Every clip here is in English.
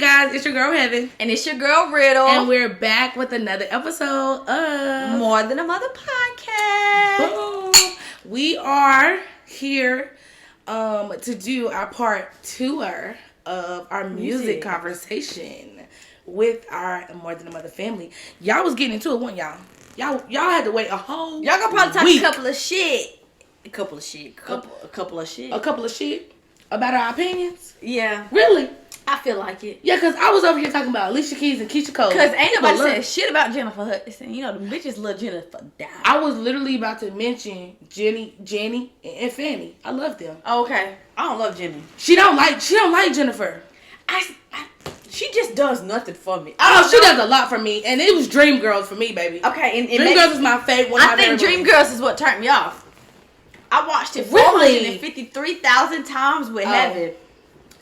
you guys? It's your girl Heaven. And it's your girl Riddle. And we're back with another episode of More Than a Mother Podcast. Boom. We are here to do our part 2 of our music conversation with our More Than a Mother family. Y'all was getting into it, weren't y'all? Y'all had to wait a whole Y'all gonna probably talk week. a couple of shit About our opinions? Yeah. Really? I feel like it. Yeah, because I was over here talking about Alicia Keys and Keisha Cole. Because ain't nobody saying shit about Jennifer Hudson. You know, the bitches love Jennifer down. I was literally about to mention Jenny, and Fanny. I love them. Okay. I don't love Jenny. She don't like Jennifer. She just does nothing for me. She does a lot for me. And it was Dreamgirls for me, baby. Okay. And Dreamgirls is my favorite. I think Dreamgirls is what turned me off. I watched it 453,000 times with Heaven.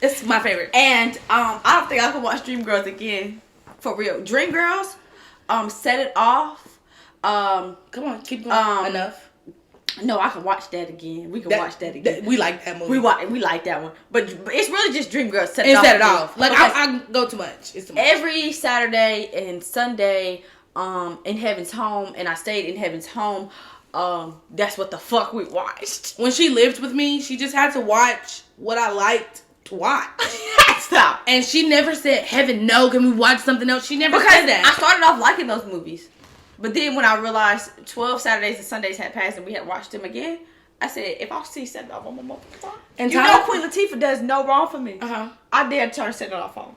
It's my favorite. And I don't think I could watch Dreamgirls again. For real. Dreamgirls, Set It Off. Come on, keep going. Enough. No, I can watch that again. We can watch that again. We like that movie. We like that one. But it's really just Dreamgirls Set It Off. Like, I go too much. It's too much. Every Saturday and Sunday, in Heaven's home, and I stayed in Heaven's home, that's what the fuck we watched. When she lived with me, she just had to watch what I liked to watch. Stop. And she never said, Heaven, no, can we watch something else? She never said that. I started off liking those movies. But then when I realized 12 Saturdays and Sundays had passed and we had watched them again, I said, if I see Set It Off on my motherfucking phone. And you know Queen Latifah does no wrong for me. I dare turn Set It Off on.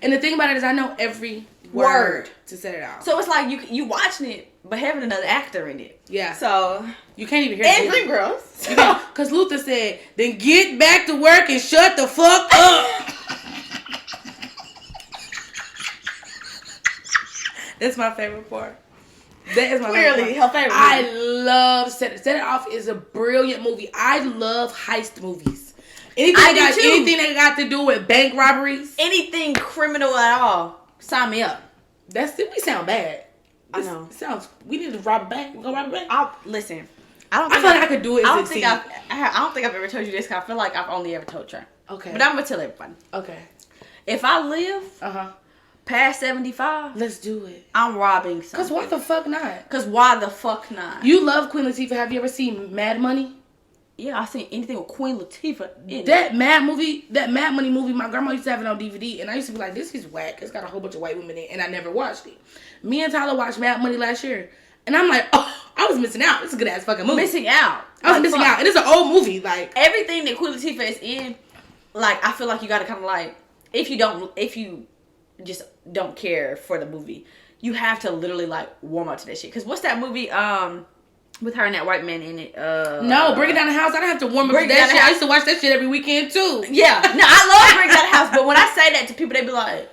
And the thing about it is I know every word to Set It Off. So it's like you watching it, but having another actor in it. Yeah. So you can't even hear it. And Dreamgirls. Because Luther said, then get back to work and shut the fuck up. That's my favorite part. That is my Clearly, her favorite movie. I love Set It Off is a brilliant movie. I love heist movies. Anything that got to do with bank robberies. Anything criminal at all. Sign me up. We sound bad. I know. We need to rob a bank. Go rob a bank. Listen. I feel like I could do it. I don't think I've ever told you this. Cause I feel like I've only ever told her. Okay. But I'm gonna tell everybody. Okay. If I live past 75, let's do it. I'm robbing something. Cause why the fuck not? Cause why the fuck not? You love Queen Latifah. Have you ever seen Mad Money? Yeah, I seen anything with Queen Latifah in that Mad Money movie, my grandma used to have it on DVD, and I used to be like, this is whack. It's got a whole bunch of white women in it, and I never watched it. Me and Tyler watched Mad Money last year, and I'm like, oh, I was missing out. It's a good ass fucking movie. Missing out. I was missing out, and it's an old movie. Like, everything that Queen Latifah is in, like, I feel like you gotta kind of like, if you just don't care for the movie, you have to literally like warm up to that shit. Cause what's that movie? With her and that white man in it. No, Breaking Down the House. I don't have to warm up to that shit. I used to watch that shit every weekend too. Yeah. No, I love Breaking Down the House, but when I say that to people, they be like,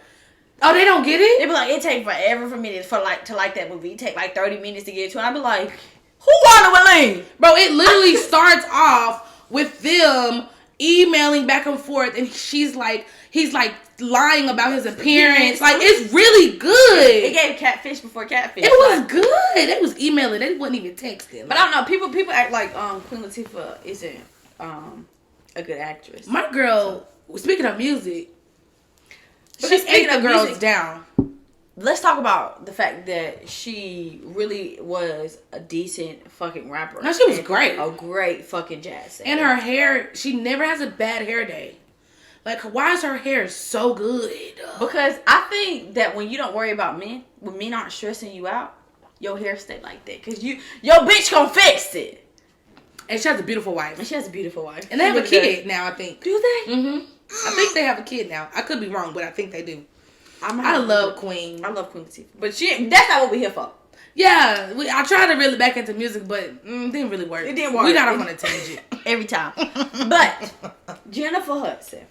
oh, they don't get it? They be like, it take forever for me to like that movie. It take like 30 minutes to get to it. I be like, who wanted with Lane? Bro, it literally starts off with them emailing back and forth, and he's like lying about his appearance. Like, it's really good. It gave Catfish before Catfish. It was good. They was emailing. They wasn't even texting. But I don't know. People act like Queen Latifah isn't a good actress. My girl, speaking of music, she ate the girls down. Let's talk about the fact that she really was a decent fucking rapper. No, she was great. A great fucking jazz singer. And her hair, she never has a bad hair day. Like, why is her hair so good? Because I think that when you don't worry about men, when men aren't stressing you out, your hair stay like that. Because your bitch gonna fix it. And she has a beautiful wife. And they have a kid now, I think. Do they? Mm-hmm. I think they have a kid now. I could be wrong, but I think they do. I love Queen. I love Queen Latifah. But that's not what we're here for. Yeah, I tried to reel it back into music, but it didn't really work. It didn't work. We got off on a tangent. Every time. But Jennifer Hudson.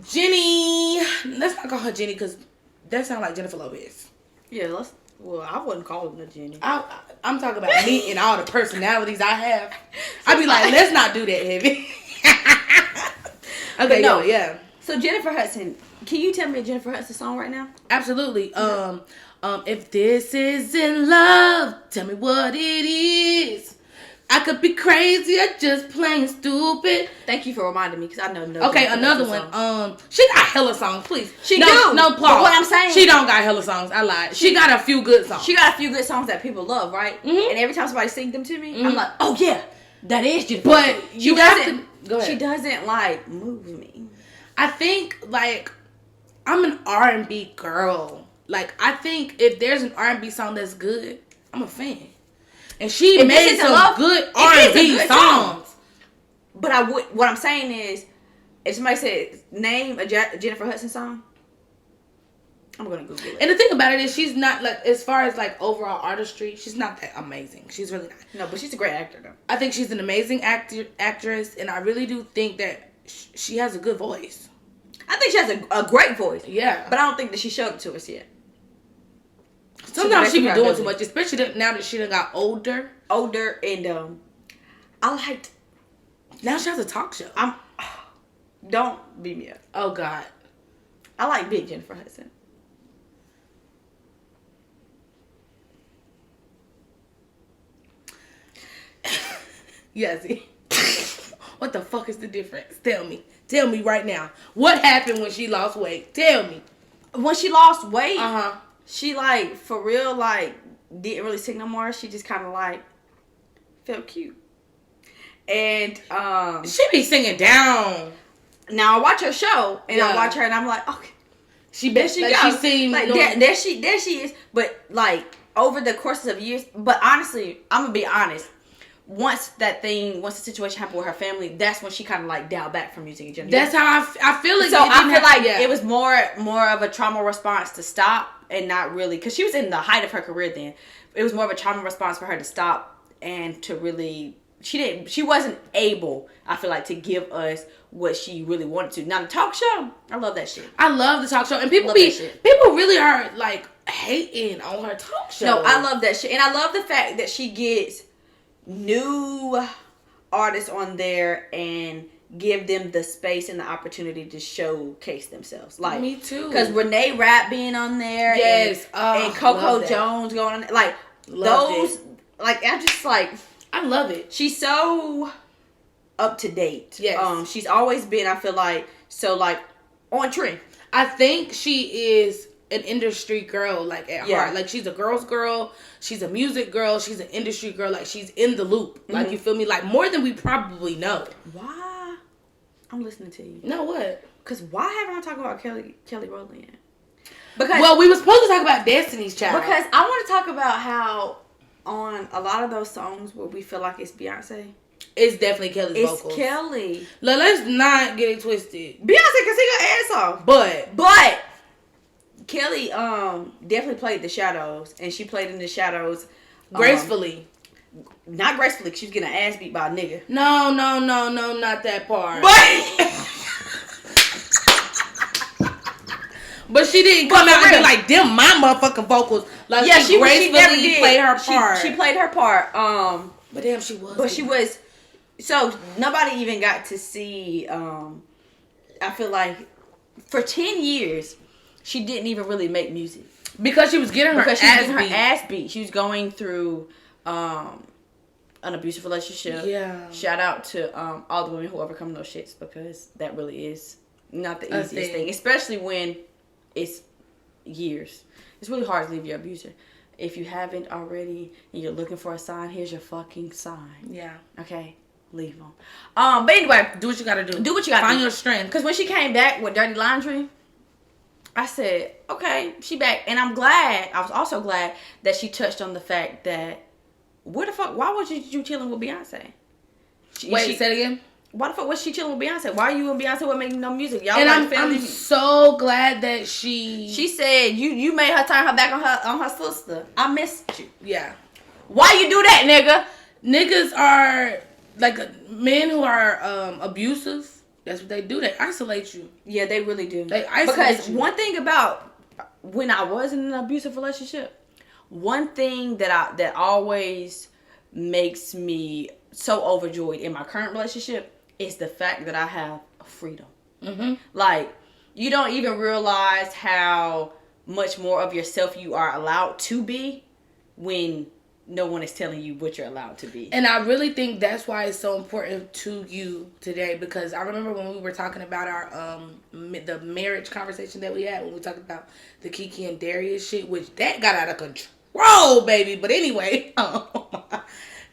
Jenny. Let's not call her Jenny because that sounds like Jennifer Lopez. Yeah, well, I wouldn't call her Jenny. I'm talking about me and all the personalities I have. I'd be like, let's not do that, Heavy. Okay, no, yeah. So Jennifer Hudson, can you tell me a Jennifer Hudson song right now? Absolutely. If this isn't love, tell me what it is. I could be crazy or just plain stupid. Thank you for reminding me because I know no. Okay, another one. She got hella songs, please. She no, do. No, But what I'm saying, she don't got hella songs. I lied. She got a few good songs. She got a few good songs that people love, right? Mm-hmm. And every time somebody sings them to me, I'm like, oh yeah, that is just. But you have to. Go ahead. She doesn't like move me. I think like I'm an R&B girl. Like I think if there's an R&B song that's good, I'm a fan. And she made some good R&B songs. But what I'm saying is, if somebody said name a Jennifer Hudson song, I'm gonna Google it. And the thing about it is, she's not like, as far as like overall artistry, she's not that amazing. She's really not. No, but she's a great actor though. I think she's an amazing actress, and I really do think that she has a good voice. I think she has a great voice. Yeah, but I don't think that she showed it to us yet. Sometimes she be doing too much, especially now that she done got older. And I liked. Now she has a talk show. Don't beat me up. Oh God, I like Big Jennifer Hudson. Yazzie. What the fuck is the difference? Tell me right now. What happened when she lost weight? Tell me. When she lost weight, she like for real, like didn't really sing no more. She just kind of like felt cute, and she be singing down. Now I watch her show and I watch her and I'm like, okay, there she seems like there she is. But like over the courses of years, but honestly, I'm gonna be honest. Once the situation happened with her family, that's when she kind of like dialed back from music in general. That's how I feel like. So I feel like it was more of a trauma response to stop and not really, because she was in the height of her career then. It was more of a trauma response for her to stop and to really, she wasn't able, I feel like, to give us what she really wanted to. Now the talk show, I love that shit. I love the talk show, and people really are like hating on her talk show. No, I love that shit, and I love the fact that she gets new artists on there and give them the space and the opportunity to showcase themselves. Like me too, because Renee Rapp being on there, yes, and Coco Jones going on there. Like those, like I just like I love it. She's so up to date. Yes, she's always been. I feel like so like on trend. I think she is an industry girl, like at heart. Like she's a girl's girl, she's a music girl, she's an industry girl. Like she's in the loop. Like you feel me? Like more than we probably know. Why? I'm listening to you. No, what? Because why haven't I talked about Kelly Rowland yet? Because we were supposed to talk about Destiny's Child. Because I want to talk about how on a lot of those songs where we feel like it's Beyonce, it's definitely Kelly's vocals. It's Kelly. Let's not get it twisted. Beyonce can sing her ass off, but Kelly definitely played the shadows, and she played in the shadows gracefully. Not gracefully, she was getting her ass beat by a nigga. No, not that part. But she didn't come out and be like, them my motherfucking vocals. Like she gracefully played her part. She played her part. But damn, she was. But she was. So nobody even got to see. I feel like for 10 years. She didn't even really make music because she was getting her ass beat. She was going through an abusive relationship. Yeah. Shout out to all the women who overcome those shits, because that really is not the easiest thing, especially when it's years. It's really hard to leave your abuser. If you haven't already and you're looking for a sign, here's your fucking sign. Yeah. Okay. Leave them. But anyway, do what you gotta do. Do what you gotta do. Find your strength. Because when she came back with Dirty Laundry, I said, okay, she back. And I was also glad that she touched on the fact that, why was you chilling with Beyonce? Say it again? Why the fuck was she chilling with Beyonce? Why you and Beyonce weren't making no music? Y'all and like I'm so glad that she said, you made her turn her back on her sister. I missed you. Yeah. Why you do that, nigga? Niggas are, like, men who are abusive. That's what they do. They isolate you. Yeah, they really do. They isolate you. One thing about when I was in an abusive relationship, one thing that always makes me so overjoyed in my current relationship is the fact that I have freedom. Mm-hmm. Like, you don't even realize how much more of yourself you are allowed to be when no one is telling you what you're allowed to be. And I really think that's why it's so important to you today, because I remember when we were talking about our the marriage conversation that we had when we talked about the Kiki and Darius shit, which that got out of control, baby. But anyway,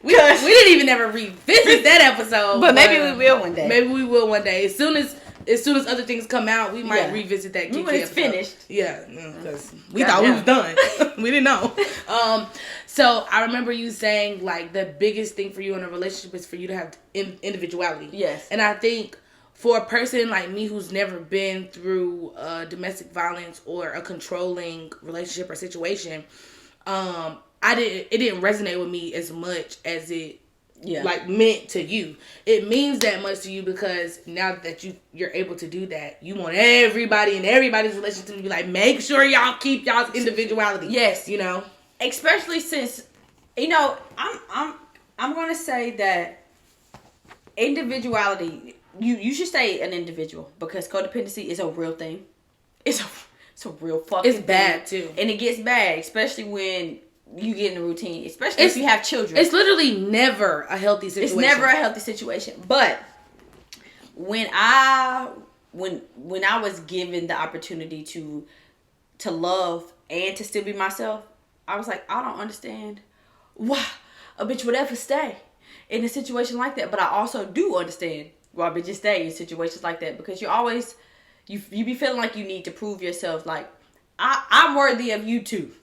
we didn't even ever revisit that episode. But maybe we will one day. Maybe we will one day. As soon as other things come out, we might revisit that Kiki when it's episode. finished. Yeah, because we thought we was done. We didn't know. So I remember you saying, like, the biggest thing for you in a relationship is for you to have individuality. Yes. And I think for a person like me who's never been through domestic violence or a controlling relationship or situation, it didn't resonate with me as much as it like meant to you. It means that much to you because now that you're able to do that, you want everybody in everybody's relationship to be like, make sure y'all keep y'all's individuality. Yes, you know, especially since I'm gonna say that individuality. You should stay an individual because codependency is a real thing. It's a real fucking. It's bad too, and it gets bad, especially when you get in a routine, especially if you have children. It's literally never a healthy situation. It's never a healthy situation. But when I was given the opportunity to love and to still be myself, I was like, I don't understand why a bitch would ever stay in a situation like that. But I also do understand why bitches stay in situations like that, because you always you be feeling like you need to prove yourself. Like, I'm worthy of you too.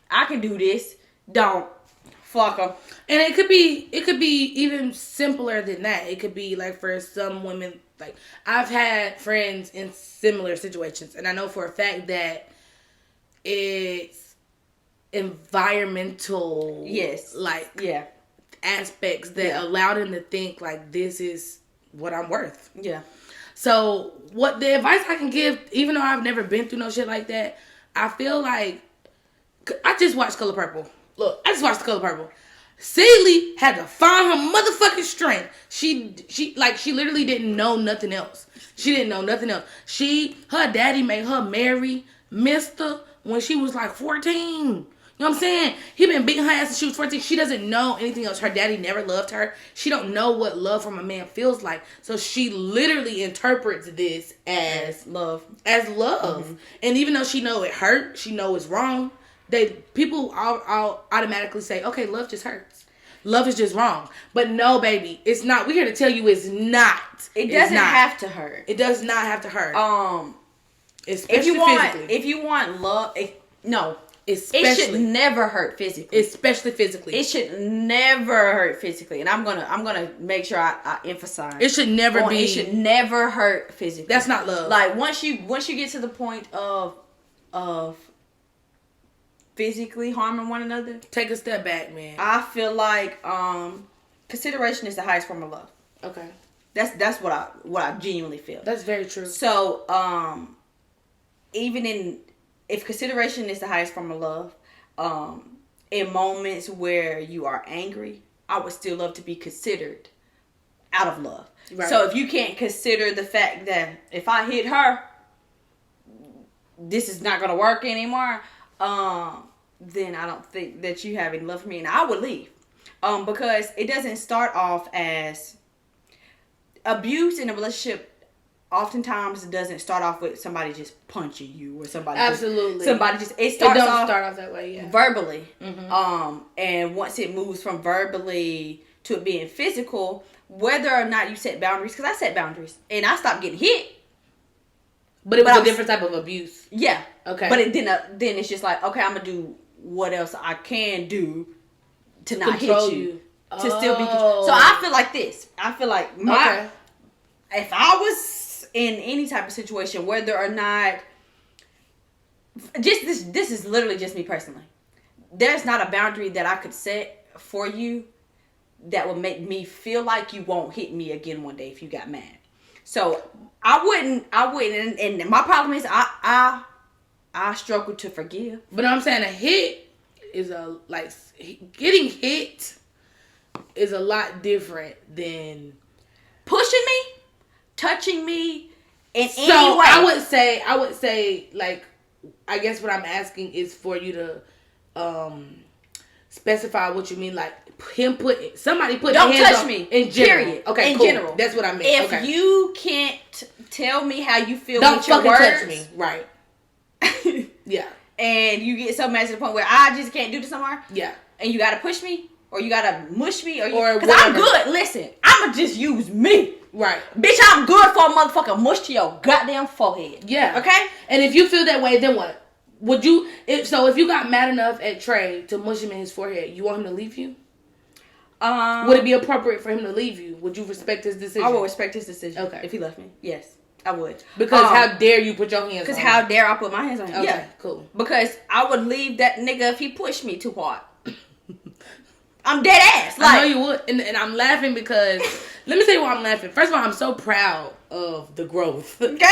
I can do this. Don't fuck them. And it could be even simpler than that. It could be like for some women, like I've had friends in similar situations, and I know for a fact that it's environmental, aspects that allow them to think like this is what I'm worth. Yeah. So what the advice I can give, even though I've never been through no shit like that, I feel like I just watched Color Purple. Look, I just watched The Color Purple. Celie had to find her motherfucking strength. She literally didn't know nothing else. She didn't know nothing else. Her daddy made her marry Mister when she was like 14. You know what I'm saying? He been beating her ass since she was 14. She doesn't know anything else. Her daddy never loved her. She don't know what love from a man feels like. So she literally interprets this as love. Mm-hmm. And even though she know it hurt, she know it's wrong, people all automatically say, okay, love just hurts. Love is just wrong. But no, baby, it's not. We're here to tell you it's not. It doesn't have to hurt. It does not have to hurt. Especially physically. If you want love, it should never hurt physically. Especially physically. It should never hurt physically. And I'm gonna make sure I emphasize. It should never be. It should never hurt physically. That's not love. Like once you get to the point of physically harming one another, take a step back, man. I feel like consideration is the highest form of love. Okay. That's what I genuinely feel. That's very true. So if consideration is the highest form of love, in moments where you are angry, I would still love to be considered out of love. Right. So if you can't consider the fact that if I hit her, this is not going to work anymore, then I don't think that you have any love for me, and I would leave. Because it doesn't start off as abuse in a relationship. Oftentimes, it doesn't start off with somebody just punching you or somebody. Absolutely. It starts off start off that way, yeah. Verbally. Mm-hmm. And once it moves from verbally to it being physical, whether or not you set boundaries, because I set boundaries and I stopped getting hit. But it was a different type of abuse. Yeah. Okay. But then it's just like, okay, I'm gonna do what else I can do to not control hit you. To still be. So I feel like this. I feel like if I was in any type of situation, whether or not, this is literally just me personally. There's not a boundary that I could set for you that would make me feel like you won't hit me again one day if you got mad. So I wouldn't, and my problem is I struggle to forgive. But I'm saying a hit is getting hit is a lot different than pushing me, touching me in any way. I would say, like, I guess what I'm asking is for you to specify what you mean. Like somebody put don't hands touch on, me. In general. Period. Okay, in cool. general. That's what I meant. If okay. you can't tell me how you feel don't with your fucking words, touch me. Right. Yeah. And you get so mad to the point where I just can't do this somewhere. Yeah. And you gotta push me, or you gotta mush me, or because whatever. I'm good. Listen, I'ma just use me. Right. Bitch, I'm good for a motherfucking mush to your goddamn forehead. Yeah. Okay? And if you feel that way, then what? Would you, if you got mad enough at Trey to mush him in his forehead, you want him to leave you? Would it be appropriate for him to leave you? Would you respect his decision? I would respect his decision. Okay. If he left me. Yes, I would. Because how dare you put your hands on him? Because how dare I put my hands on him? Okay, yeah. cool. Because I would leave that nigga if he pushed me too hard. I'm dead ass. Like, I know you would. And I'm laughing because, let me tell you why I'm laughing. First of all, I'm so proud of the growth. Okay?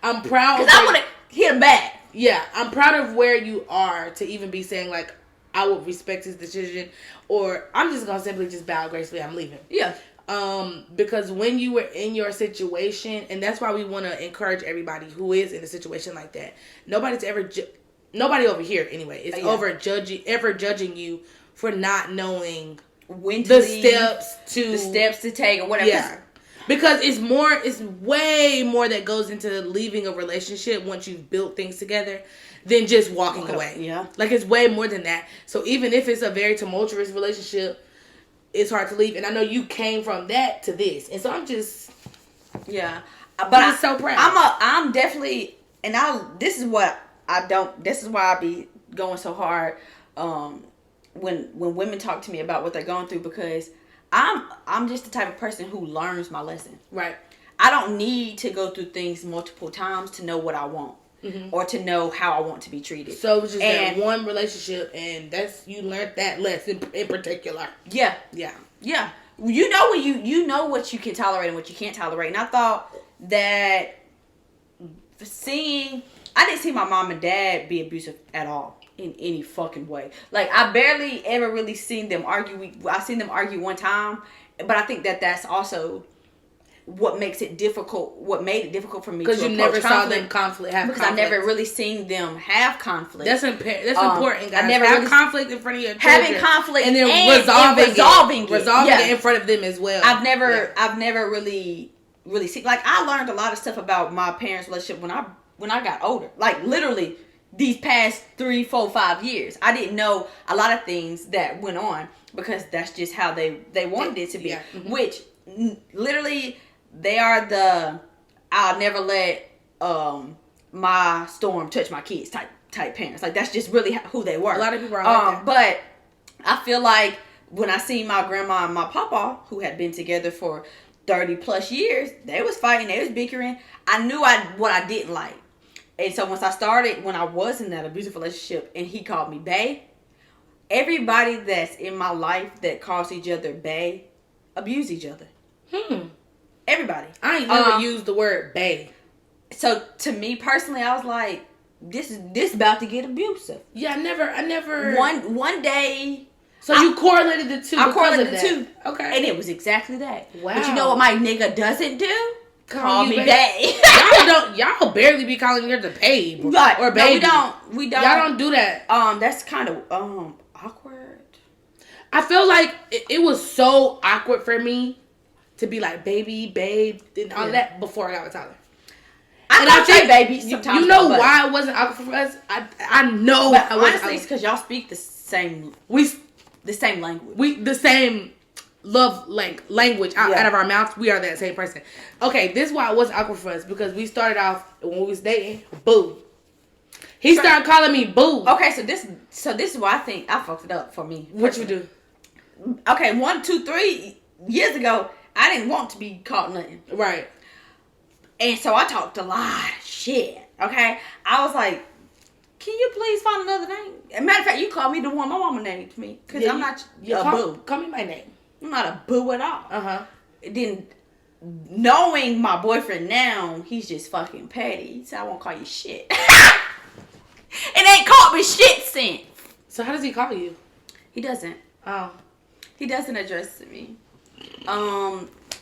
I'm proud. Because I would have hit him back. Yeah, I'm proud of where you are to even be saying, like, I would respect his decision. Or I'm just going to simply just bow gracefully. I'm leaving. Yeah. Because when you were in your situation, and that's why we want to encourage everybody who is in a situation like that. Nobody over here anyway is ever judging you for not knowing when to the leave, steps to take or whatever. Yeah. Because it's way more that goes into leaving a relationship once you've built things together than just walking away. Yeah. Like, it's way more than that. So even if it's a very tumultuous relationship, it's hard to leave. And I know you came from that to this. And so I'm just... Yeah. But I'm so proud. I'm definitely... And this is why I be going so hard when women talk to me about what they're going through, because I'm just the type of person who learns my lesson. Right. I don't need to go through things multiple times to know what I want. Mm-hmm. Or to know how I want to be treated. So it was just that one relationship, and you learned that lesson in particular. Yeah. Yeah. Yeah. You know what you know what you can tolerate and what you can't tolerate. And I thought that I didn't see my mom and dad be abusive at all in any fucking way. Like, I barely ever really seen them argue. I seen them argue one time, but I think that's also what made it difficult for me, because you never saw them have conflict. I never really seen them have conflict. That's important, guys. I never have conflict in front of your children, having conflict and then resolving it in front of them as well. I've never really seen, like, I learned a lot of stuff about my parents' relationship when I got older. Like, literally these past 3, 4, 5 years, I didn't know a lot of things that went on because that's just how they wanted it to be. Yeah. Mm-hmm. Which literally, they are I'll never let my storm touch my kids type parents. Like, that's just really who they were. A lot of people are like that. But I feel like when I see my grandma and my papa, who had been together for 30 plus years, they was fighting, they was bickering. I knew what I didn't like. And so when I was in that abusive relationship and he called me bae, everybody that's in my life that calls each other bae abuse each other. Everybody. I ain't never used the word bae. So to me personally, I was like, this about to get abusive. Yeah, I never. One day. So you correlated the two. I correlated the two. Okay. And it was exactly that. Wow. But you know what my nigga doesn't do? Call me bae. Y'all barely be calling her the babe. Right. Or baby. No, we don't. Y'all don't do that. That's kind of awkward. I feel like it was so awkward for me to be like baby, babe, and all that before I got with Tyler. I say baby sometimes. You know why it wasn't awkward for us? I know. But honestly, it's because y'all speak the same. The same language. The same love language out of our mouths. We are that same person. Okay, this is why it wasn't awkward for us, because we started off when we was dating. Boo. He started calling me boo. Okay, so this is why I think I fucked it up for me. What you do? Okay, 1, 2, 3 years ago, I didn't want to be called nothing. Right. And so I talked a lot of shit. Okay, I was like, can you please find another name? As a matter of fact, you called me the one my mama named me, because I'm not a boo. Call me my name. I'm not a boo at all. Uh-huh. Then, knowing my boyfriend now, he's just fucking petty, so I won't call you shit. It ain't called me shit since. So how does he call you? He doesn't. Oh. He doesn't address me.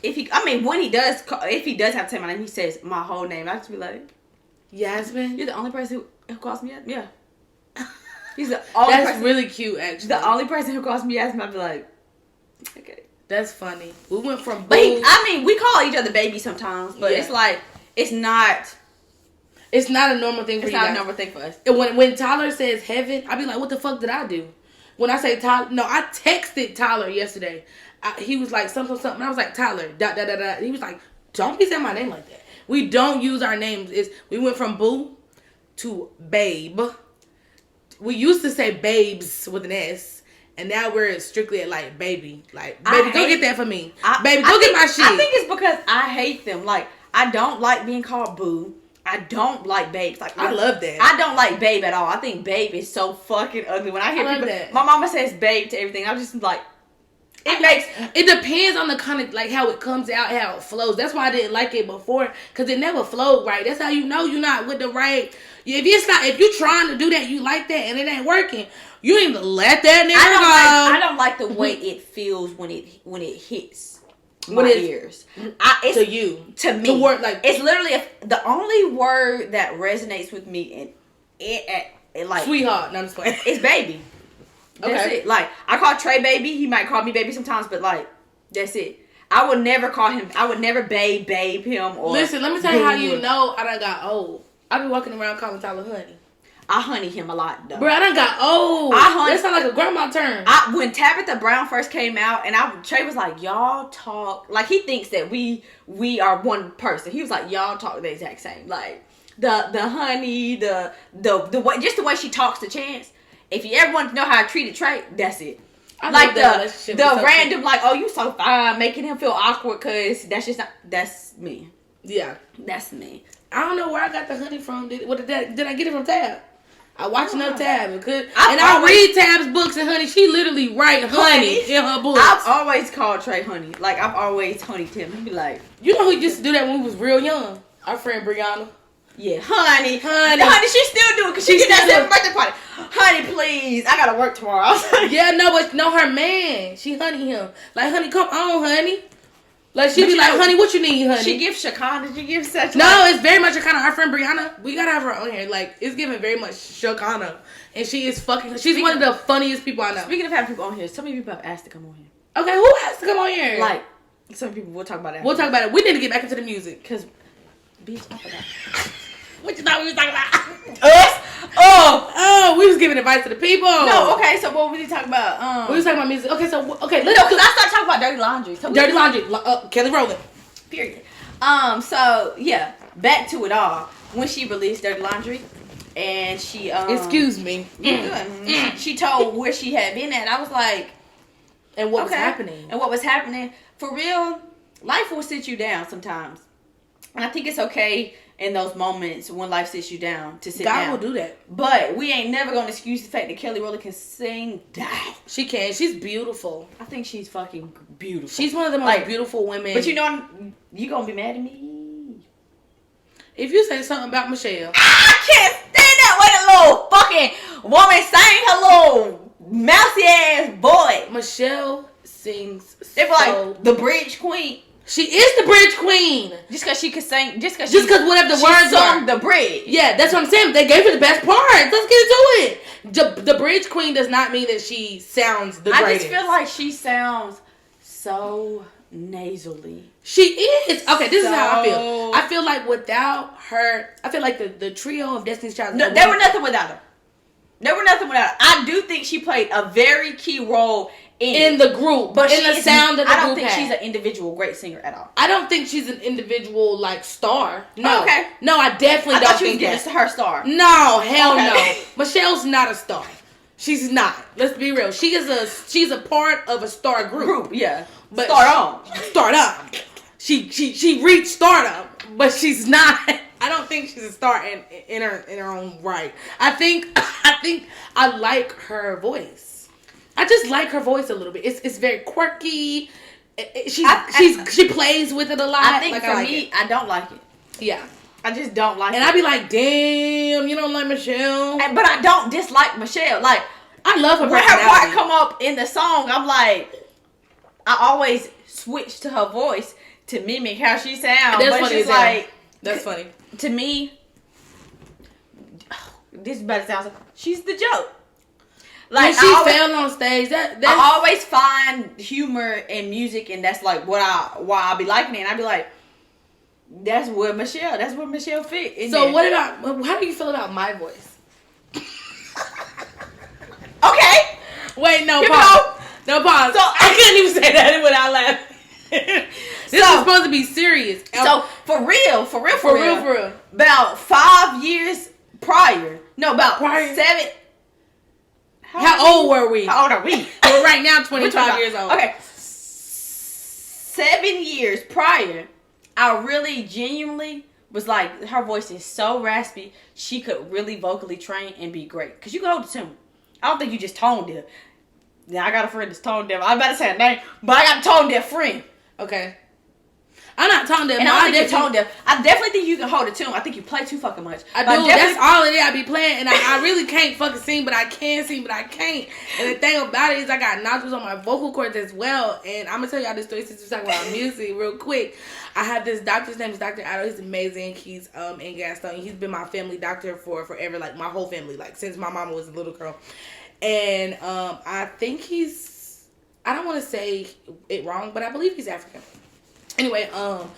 If he does have to say my name, he says my whole name. I just be like, Yasmin? you're the only person who calls me up? Yeah. He's the only That's person, really cute, actually. the only person who calls me Yasmin. I'd be like, okay. That's funny. We went from But boo. I mean, we call each other baby sometimes, but it's like it's not. It's not a normal thing for It's you not guys. a normal thing for us. And when Tyler says heaven, I be like, what the fuck did I do? When I say Tyler, no, I texted Tyler yesterday. He was like something. I was like, Tyler, ... He was like, don't be saying my name like that. We don't use our names. We went from boo to babe. We used to say babes with an S, and now we're strictly at like baby. Like, baby, go get that for me. Baby, go get my shit. I think it's because I hate them. Like, I don't like being called boo. I don't like babes. Like, I love that. I don't like babe at all. I think babe is so fucking ugly. When I hear people, that. My mama says babe to everything. I'm just like, it depends on the kind of, like, how it comes out, how it flows. That's why I didn't like it before, because it never flowed right. That's how you know you're not with the right. If you're trying to do that, you like that, and it ain't working, you need to let that nigga go. I don't like the way it feels when it hits my ears. It's, to you, to me, to work, like, it's literally the only word that resonates with me, and it like sweetheart. No, I'm just playing. It's baby. That's it. Like, I call Trey baby. He might call me baby sometimes, but like, that's it. I would never call him. I would never babe him. Or listen, let me tell you how you know I done got old. I be walking around calling Tyler honey. I honey him a lot though. Bro, I done got old. That sound like a grandma term. When Tabitha Brown first came out, and Trey was like, y'all talk like he thinks that we are one person. He was like, y'all talk the exact same. Like the honey, the way, just the way she talks to Chance. If you ever want to know how I treated Trey, that's it. I like the random, like, oh, you so fine, making him feel awkward, cause that's me. Yeah, that's me. I don't know where I got the honey from. Did I get it from Tab? I watch enough Tab, I read Tab's books, and honey, she literally write honey in her books. I've always called Trey honey. Like, I've always honeyed him. He'd be like, you know who used to do that when we was real young? Our friend Brianna. Yeah, honey, she still do it because she get that same birthday party. Honey, please, I gotta work tomorrow. Yeah, no, her man, she honey him. Like, honey, come on, honey. Like, she be like, honey, what you need, honey? She gives Shakana. She gives such. No, it's very much Shakana. Our friend Brianna, we gotta have her on here. Like, it's giving very much Shakana, and she is fucking. She's one of the funniest people I know. Speaking of having people on here, so many people have asked to come on here. Okay, who has to come on here? Like, some people. We'll talk about it. We'll talk about it. We need to get back into the music, cause, bitch, I forgot. What you thought we was talking about? Us? Oh, we was giving advice to the people. No, okay, so what were we talking about? We was talking about music. Okay, so, let's because I started talking about Dirty Laundry. So Dirty Laundry, Kelly Rowland. Period. So, yeah, back to it all. When she released Dirty Laundry, and she, excuse me. She told where she had been at. I was like, and what was happening? And what was happening. For real, life will sit you down sometimes. And I think it's okay in those moments when life sits you down to sit down. God will do that. But we ain't never gonna excuse the fact that Kelly Rowland can sing. She can. She's beautiful. I think she's fucking beautiful. She's one of the most beautiful women. But you know, you gonna be mad at me if you say something about Michelle. I can't stand that way the little fucking woman sang her little mousy ass boy. Michelle sings. They were like the bridge queen. She is the bridge queen. Just because she could sing, just because whatever the words sung are. The bridge. Yeah, that's what I'm saying. They gave her the best parts. Let's get into it. The bridge queen does not mean that she sounds the greatest. I just feel like she sounds so nasally. She is. Okay, this is how I feel. I feel like without her, I feel like the trio of Destiny's Child. No, they were nothing without her. They were nothing without her. I do think she played a very key role in the group, but in the sound of the group. I don't think she's an individual great singer at all. I don't think she's an individual like star. No, oh, okay. No, I definitely don't think that's her star. No, hell no. Michelle's not a star. She's not. Let's be real. She's a part of a star group. Yeah, but stardom. She reached stardom, but she's not. I don't think she's a star in her own right. I think I like her voice. I just like her voice a little bit. It's very quirky. She plays with it a lot. I think for me, I don't like it. Yeah. I just don't like it. And I be like, damn, you don't like Michelle. But I don't dislike Michelle. Like, I love her when her part come up in the song, I'm like, I always switch to her voice to mimic how she sounds. That's but funny. she's like, that's funny. To me, this is about to sound. She's the joke. Like she fell on stage. I always find humor in music, and that's like why I be liking it. And I be like, that's where Michelle fit. So what about, how do you feel about my voice? Okay. Wait, no pause. No pause. So I couldn't even say that without laughing. This is supposed to be serious. So for real. About 5 years prior. No, about prior. 7. How old were we? How old are we? We're right now 25 years old. Okay. 7 years prior, I really genuinely was like, her voice is so raspy, she could really vocally train and be great. Because you can hold the tune. I don't think you just tone deaf. Now, I got a friend that's tone deaf. I was about to say a name, but I got a tone deaf friend. Okay. I'm not tone deaf. And I don't think you're tone deaf. I definitely think you can hold a tune. I think you play too fucking much. I do. That's all it is. I be playing, and I really can't fucking sing, but I can sing, but I can't. And the thing about it is I got nodules on my vocal cords as well. And I'm going to tell y'all this story since we're talking about music real quick. I have this doctor. His name is Dr. Otto. He's amazing. He's in Gaston. He's been my family doctor for forever, like my whole family, like since my mama was a little girl. And I think I don't want to say it wrong, but I believe he's African. Anyway, and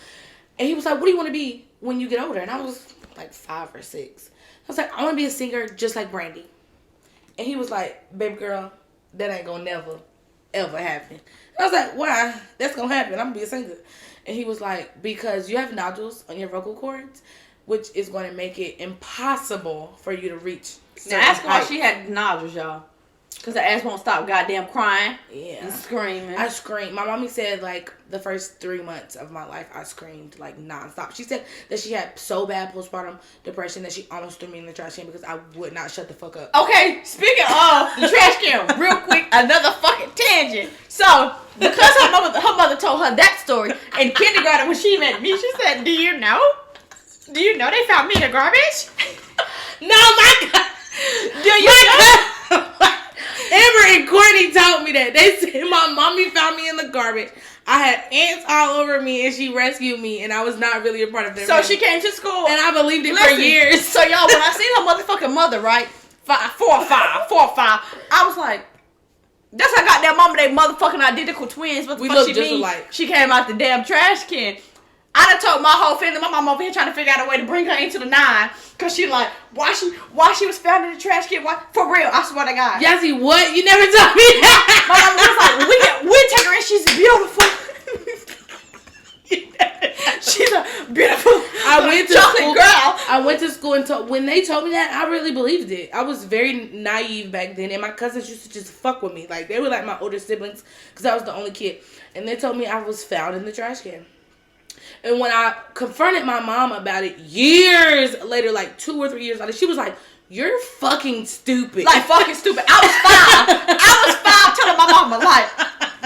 he was like, what do you want to be when you get older? And I was like 5 or 6. I was like, I want to be a singer just like Brandy. And he was like, baby girl, that ain't gonna never, ever happen. And I was like, why? That's gonna happen. I'm gonna be a singer. And he was like, because you have nodules on your vocal cords, which is going to make it impossible for you to reach. Now ask her why she had nodules, y'all. Because the ass won't stop goddamn crying and screaming. I screamed. My mommy said, like, the first 3 months of my life, I screamed, like, nonstop. She said that she had so bad postpartum depression that she almost threw me in the trash can because I would not shut the fuck up. Okay, speaking of the trash can, real quick, another fucking tangent. So, because her mother told her that story in kindergarten when she met me, she said, do you know they found me in the garbage? No, my God. Do you know? Amber and Courtney told me that. They said my mommy found me in the garbage. I had ants all over me and she rescued me and I was not really a part of their family. So she came to school. And I believed it for years. So y'all, when I seen her motherfucking mother, right? 4 or 5. I was like, that's how I got that mama, they motherfucking identical twins. What the fuck she mean? Alike. She came out the damn trash can. I done told my whole family, my mom over here trying to figure out a way to bring her into the 9. Cause she like, why she was found in the trash can? Why? For real, I swear to God. Yazzie, what? You never told me that. My mom was like, we take her in, she's beautiful. She's a beautiful chocolate girl. I went to school and when they told me that, I really believed it. I was very naive back then, and my cousins used to just fuck with me. Like, they were like my older siblings, because I was the only kid. And they told me I was found in the trash can. And when I confronted my mom about it years later, like 2 or 3 years later, she was like, you're fucking stupid. Like, fucking stupid. I was 5 telling my mama, like,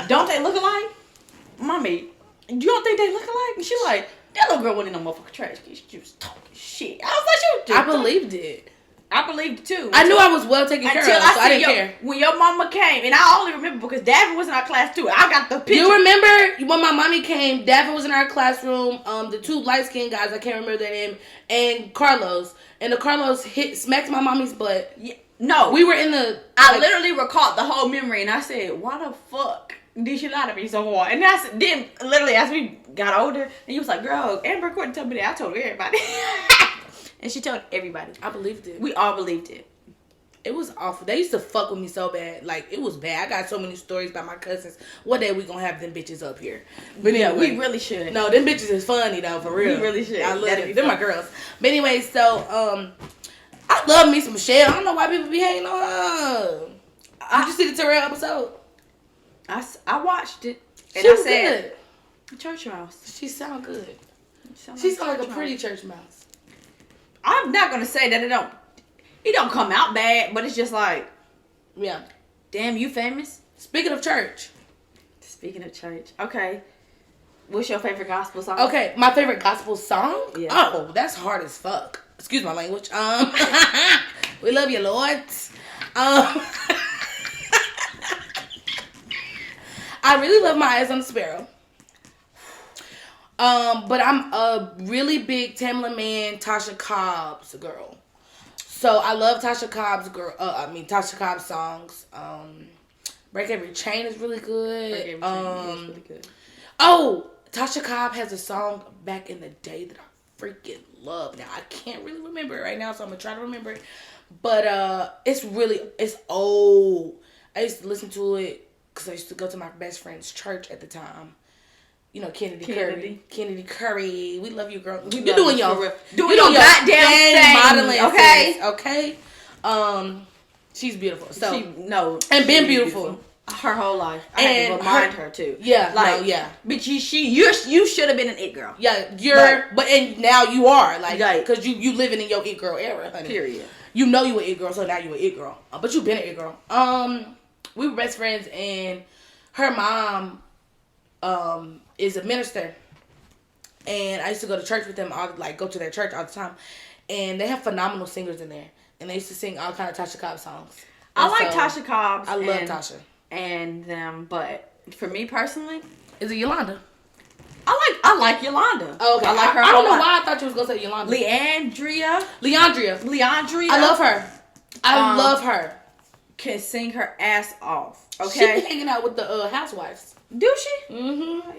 don't they look alike? Mommy, you don't think they look alike? And she like, that little girl went in no motherfucking trash can. She was talking shit. I was like, she was just I believed it. I believed it too. I knew I was well taken care of, so I didn't care. When your mama came, and I only remember because Davin was in our class too. I got the picture. You remember when my mommy came, Davin was in our classroom, the 2 light-skinned guys, I can't remember their name, and Carlos. And the Carlos smacked my mommy's butt. Yeah, no. We were in the... I literally recalled the whole memory, and I said, why the fuck did she lie to me so hard? And then literally as we got older, and he was like, girl, Amber Courtney told me that. I told everybody. And she told everybody. I believed it. We all believed it. It was awful. They used to fuck with me so bad. Like, it was bad. I got so many stories about my cousins. One day we gonna have them bitches up here. But yeah, anyway, we really should. No, them bitches is funny though, for real. We really should. I love them. They're my girls. But anyway, so I love me some Michelle. I don't know why people be hating on her. Did you see the Terrell episode? I watched it. And she was good. Church mouse. She sound good. She sound like a pretty church mouse. I'm not gonna say that it don't come out bad, but it's just like, yeah. Damn, you famous? Speaking of church. Okay. What's your favorite gospel song? Okay, my favorite gospel song? Yeah. Oh, that's hard as fuck. Excuse my language. We love you, Lord. I really love My Eyes on the Sparrow. But I'm a really big Tamla Man, Tasha Cobbs girl. So I love Tasha Cobb's Tasha Cobb's songs. Break Every Chain is really good. Break Every Chain is really good. Oh, Tasha Cobb has a song back in the day that I freaking love. Now I can't really remember it right now, so I'm gonna try to remember it. But it's old. I used to listen to it because I used to go to my best friend's church at the time. You know, Kennedy Curry. We love you, girl. You're doing your goddamn thing, modeling, okay? Okay. She's beautiful. So and been beautiful her whole life. I had to remind her too. Yeah, But you should have been an it girl. Yeah, and now you are because you living in your it girl era, honey. Period. You know you an it girl, so now you an it girl. But you been an it girl. We were best friends, and her mom is a minister, and I used to go to church with them. Go to their church all the time, and they have phenomenal singers in there, and they used to sing all kind of Tasha Cobb songs. I like Tasha Cobb's. I love Tasha and them, but for me personally, is it Yolanda? I like Yolanda. Oh, okay. I like her. I don't know why I thought you was gonna say Yolanda. Leandria. I love her. I love her. Can sing her ass off. Okay. She be hanging out with the housewives. Do she? Mm-hmm.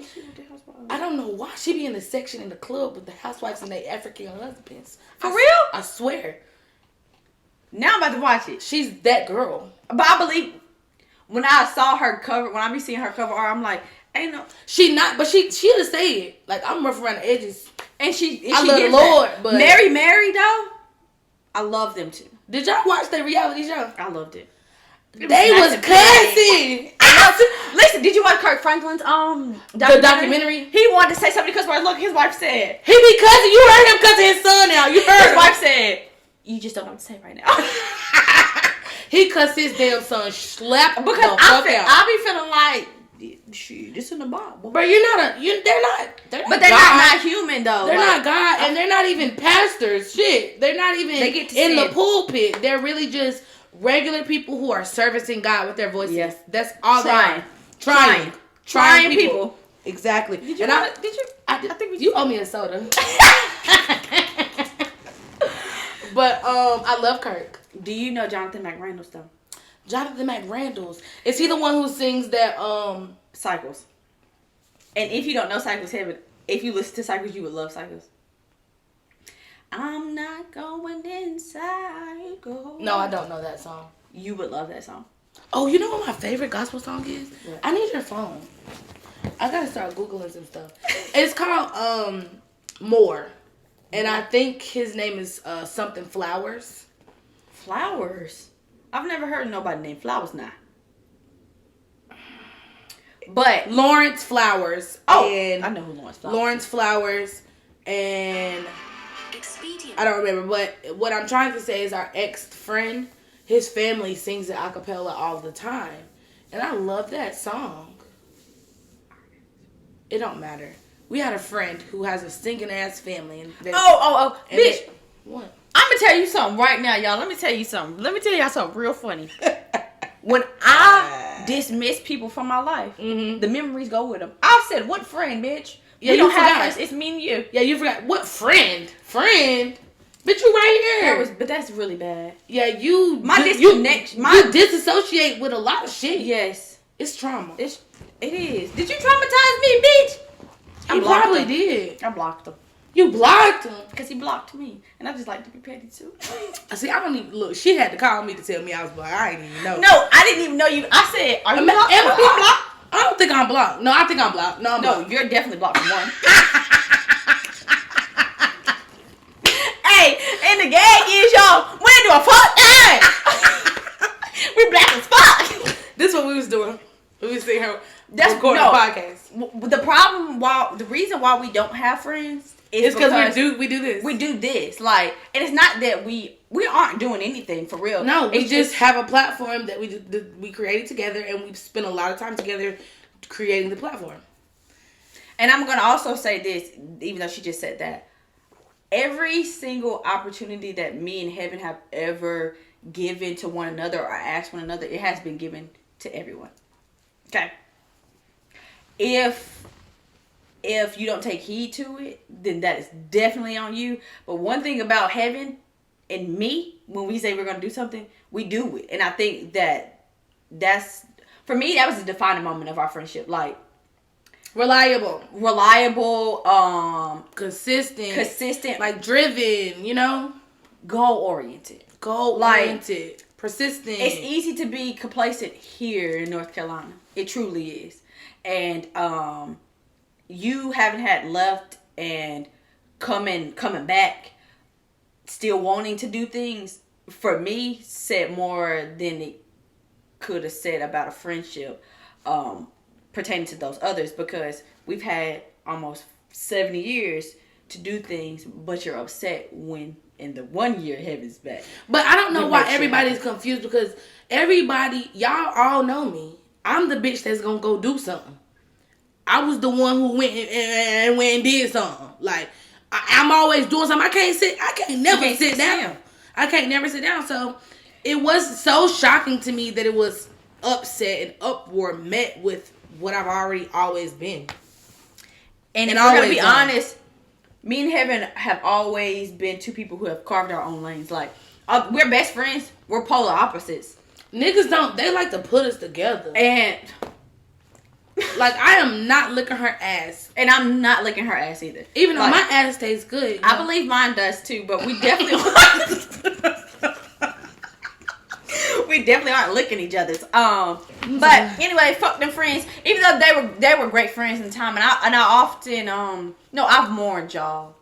I don't know why she be in the section in the club with the housewives and their African husbands. For real? I swear. Now I'm about to watch it. She's that girl. But I believe when I saw her cover, when I be seeing her cover art, I'm like, ain't no. She not, but she'll say it. Like, I'm rough around the edges. And I love the Lord, but Mary though, I love them too. Did y'all watch the reality show? I loved it. They was cussing. Listen, did you watch Kirk Franklin's the documentary? He wanted to say something because look, his wife said he be cussing. You heard him cussing his son out. You heard his wife said, you just don't know what to say right now. He cussed his damn son slap because I be feeling like shit, this in the Bible. But they're not not human though. They're not God, and they're not even pastors. Shit, they're not even in the pulpit. They're really just regular people who are servicing God with their voices. Yes. That's all they are. Trying people. Exactly. Did you? I think you owe me a soda. But I love Kirk. Do you know Jonathan McReynolds though? Jonathan McReynolds. Is he the one who sings that Cycles? And if you don't know Cycles Heaven, if you listen to Cycles, you would love Cycles. I'm not going inside. No, I don't know that song. You would love that song. Oh, you know what my favorite gospel song is? What? I need your phone. I gotta start Googling some stuff. It's called More. And I think his name is something Flowers. Flowers? I've never heard nobody named Flowers now. But Lawrence Flowers. Oh, and I know who Lawrence Flowers is. Lawrence Flowers and I don't remember, but what I'm trying to say is our ex-friend, his family sings it a cappella all the time. And I love that song. It don't matter. We had a friend who has a singing ass family. And bitch. What? I'm going to tell you something right now, y'all. Let me tell you something. Let me tell y'all something real funny. When I dismiss people from my life, the memories go with them. I said, what friend, bitch? Yeah, we you don't forgot. have friends. It's me and you. Yeah, you forgot. What friend? Friend? Bitch, you right here. But that's really bad. Yeah, you disassociate with a lot of shit. Yes. It's trauma. It is. Did you traumatize me, bitch? I probably did. I blocked him. You blocked him? Because he blocked me. And I just like to be petty too. See, I don't even look. She had to call me to tell me I was blocked. I didn't even know. No, I didn't even know you. I said, are you blocked? Am I blocked? I don't think I'm blocked. No, I think I'm blocked. No, I'm blocked. You're definitely blocked from one. Hey, and the gag is, y'all, we ain't doing fuck. Hey! We black as fuck. This is what we was doing. We was sitting here recording a podcast. The reason why we don't have friends is because we do this. We do this. Like, and it's not that we aren't doing anything for real. No, we just have a platform that we created together, and we spent a lot of time together creating the platform. And I'm going to also say this, even though she just said that. Every single opportunity that me and Heaven have ever given to one another or asked one another, it has been given to everyone. Okay? If you don't take heed to it, then that is definitely on you. But one thing about Heaven, in me, when we say we're gonna do something, we do it. And I think that's for me, that was a defining moment of our friendship. Like reliable, consistent, like driven, you know, goal oriented, persistent. It's easy to be complacent here in North Carolina. It truly is. And you haven't had left and coming back, still wanting to do things, for me, said more than it could have said about a friendship pertaining to those others, because we've had almost 70 years to do things, but you're upset when in the 1 year heaven's back. But I don't know why everybody's confused, because y'all all know me. I'm the bitch that's gonna go do something. I was the one who went and did something. Like, I'm always doing something. I can't never sit down. I can't never sit down. So it was so shocking to me that it was upset and uproar met with what I've already always been. And if we're gonna be honest, me and Heaven have always been two people who have carved our own lanes. Like, we're best friends. We're polar opposites. Niggas they like to put us together. And like, I am not licking her ass. And I'm not licking her ass either. Even though my ass tastes good. I believe mine does too, but we definitely we definitely aren't licking each other's. But anyway, fuck them friends. Even though they were great friends in time, and I often I've mourned y'all.